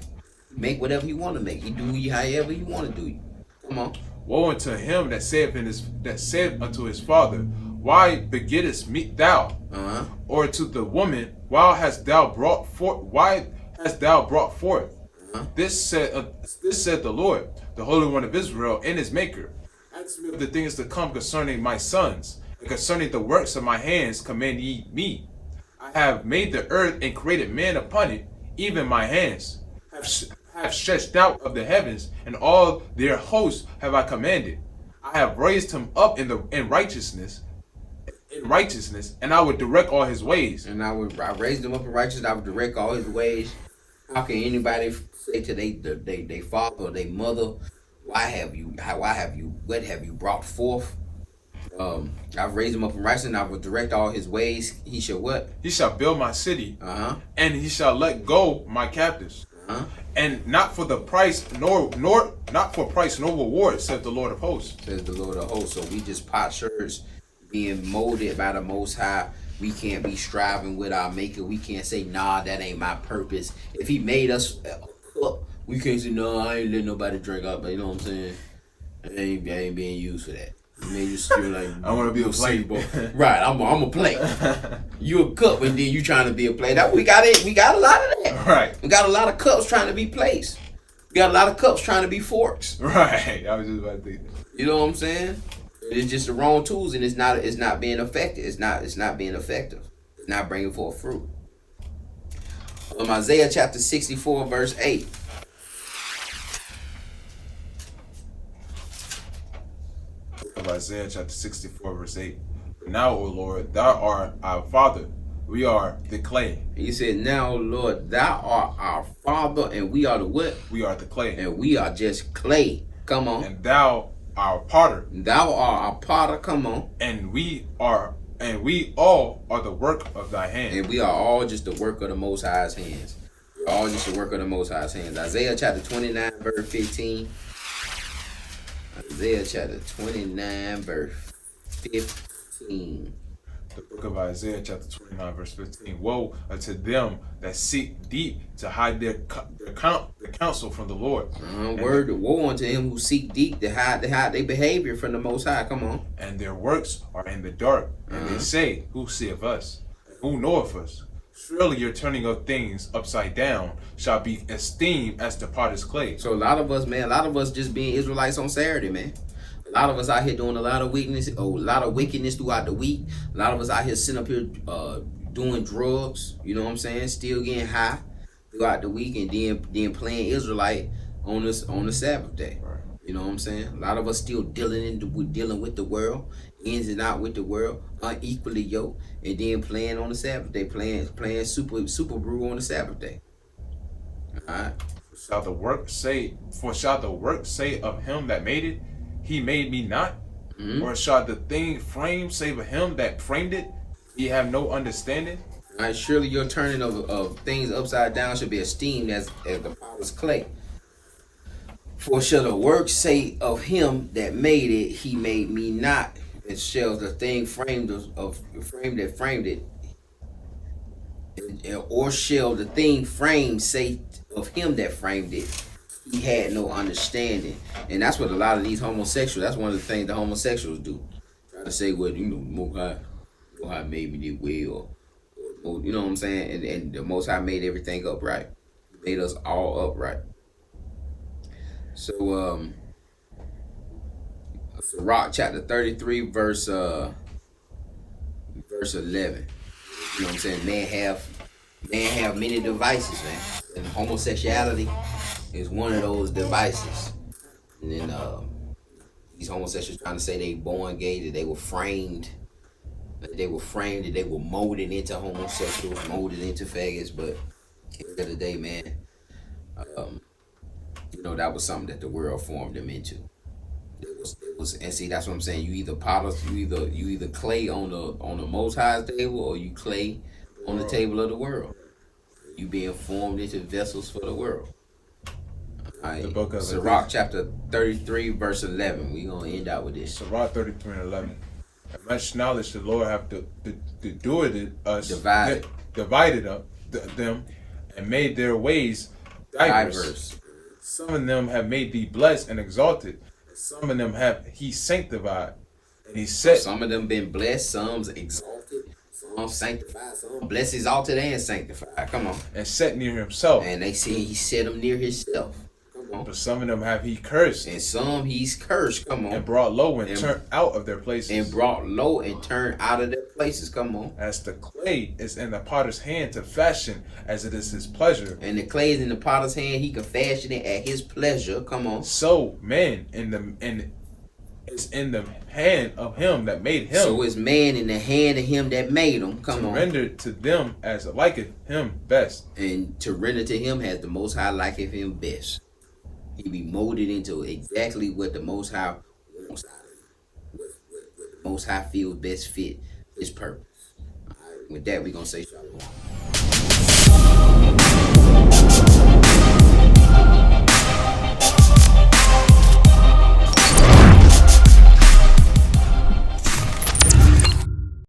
Make whatever you want to make. You do however you want to do. Come on. Woe unto him that saith unto his father, why begettest me thou? Or to the woman, why hast thou brought forth? This said the Lord, the Holy One of Israel, and his Maker. Ask me of the things to come concerning my sons, and concerning the works of my hands command ye me. I have made the earth and created man upon it, even my hands have stretched out of the heavens, and all their hosts have I commanded. I have raised him up in righteousness, and I would direct all his ways. And I raised him up in righteousness. I would direct all his ways. How can anybody say to they father or their mother, what have you brought forth? I've raised him up in righteousness, and I will direct all his ways. He shall what? He shall build my city, and he shall let go my captives. And not for the price, nor reward, said the Lord of hosts. Says the Lord of hosts. So we just potsherds being molded by the Most High. We can't be striving with our maker. We can't say, nah, that ain't my purpose. If he made us a cup, we can't say, no, I ain't letting nobody drink up. But you know what I'm saying? I ain't being used for that. Man, you still like I want to be a plate. Right, I'm a plate. You a cup, and then you trying to be a plate. That we got it. We got a lot of that. Right. We got a lot of cups trying to be plates. We got a lot of cups trying to be forks. Right. I was just about to think that. You know what I'm saying? It's just the wrong tools, and it's not being effective. It's not being effective. It's not bringing forth fruit. Isaiah chapter 64 verse 8. Of Isaiah chapter 64 verse 8. Now, O Lord, thou art our Father. We are the clay. He said, now, Lord, thou art our Father, and we are the what? We are the clay. And we are just clay. Come on. And thou our potter. Thou art our potter. Come on. And we all are the work of thy hand. And we are all just the work of the Most High's hands. We're all just the work of the Most High's hands. Isaiah chapter 29 verse 15. Isaiah chapter 29 verse 15. The book of Isaiah chapter 29 verse 15. Woe unto them that seek deep to hide their counsel from the Lord. Woe unto him who seek deep to hide their behavior from the Most High. Come on. And their works are in the dark. And they say, who seeth us? And who knoweth us? Surely your turning of things upside down shall be esteemed as the potter's clay. So a lot of us just being Israelites on Saturday, man. A lot of us out here doing a lot of wickedness throughout the week. A lot of us out here sitting up here doing drugs, you know what I'm saying? Still getting high throughout the week, and then playing Israelite on the Sabbath day. Right. You know what I'm saying? A lot of us still dealing with the world, ins and out with the world, unequally yoked, and then playing on the Sabbath day, playing super brew on the Sabbath day. Alright. Shall the work say of him that made it, he made me not? Mm-hmm. Or shall the thing framed say of him that framed it, ye have no understanding? Alright, surely your turning of things upside down should be esteemed as the potter's clay. For shall the work say of him that made it, he made me not? And shall the thing framed it, or shall the thing framed say of him that framed it, he had no understanding? And that's what a lot of these homosexuals, that's one of the things the homosexuals do. Try to say, well, you know, Most High made me this way, or you know what I'm saying? And the Most High made everything upright. He made us all upright. So, Sirach chapter 33 verse 11. You know what I'm saying? Man have many devices, man. And homosexuality is one of those devices. And then these homosexuals trying to say they born gay, that they were framed, that they were molded into homosexuals, molded into faggots. But at the end of the day, man, you know, that was something that the world formed them into. It was, and see, that's what I'm saying. You either potters, you either clay on the Most High's table, or you clay on the table of the world. You being formed into vessels for the world. Alright, Sirach chapter 33 verse 11. We gonna end out with this. Sirach 33 and 11. And much knowledge the Lord have to do it us divided up them, and made their ways diverse. Some of them have made thee blessed and exalted. Some of them have he sanctified, and he set. Some of them been blessed, some's exalted, some sanctified, some blessed, exalted, and sanctified. Come on. And set near himself. And they say he set them near himself. Come on. But some of them have he cursed. And some he's cursed. Come on. And brought low and turned out of their places. And brought low and turned out of their places. Come on. As the clay is in the potter's hand to fashion, as it is his pleasure. And the clay is in the potter's hand, he can fashion it at his pleasure. Come on. So man is in the hand of him that made him. So is man in the hand of him that made him. Come on. To render to them as liketh him best. And to render to him as the Most High liketh him best. He be molded into exactly what the Most High wants out of him. What the Most High feels best fit his purpose. All right. With that, we're going to say shalom.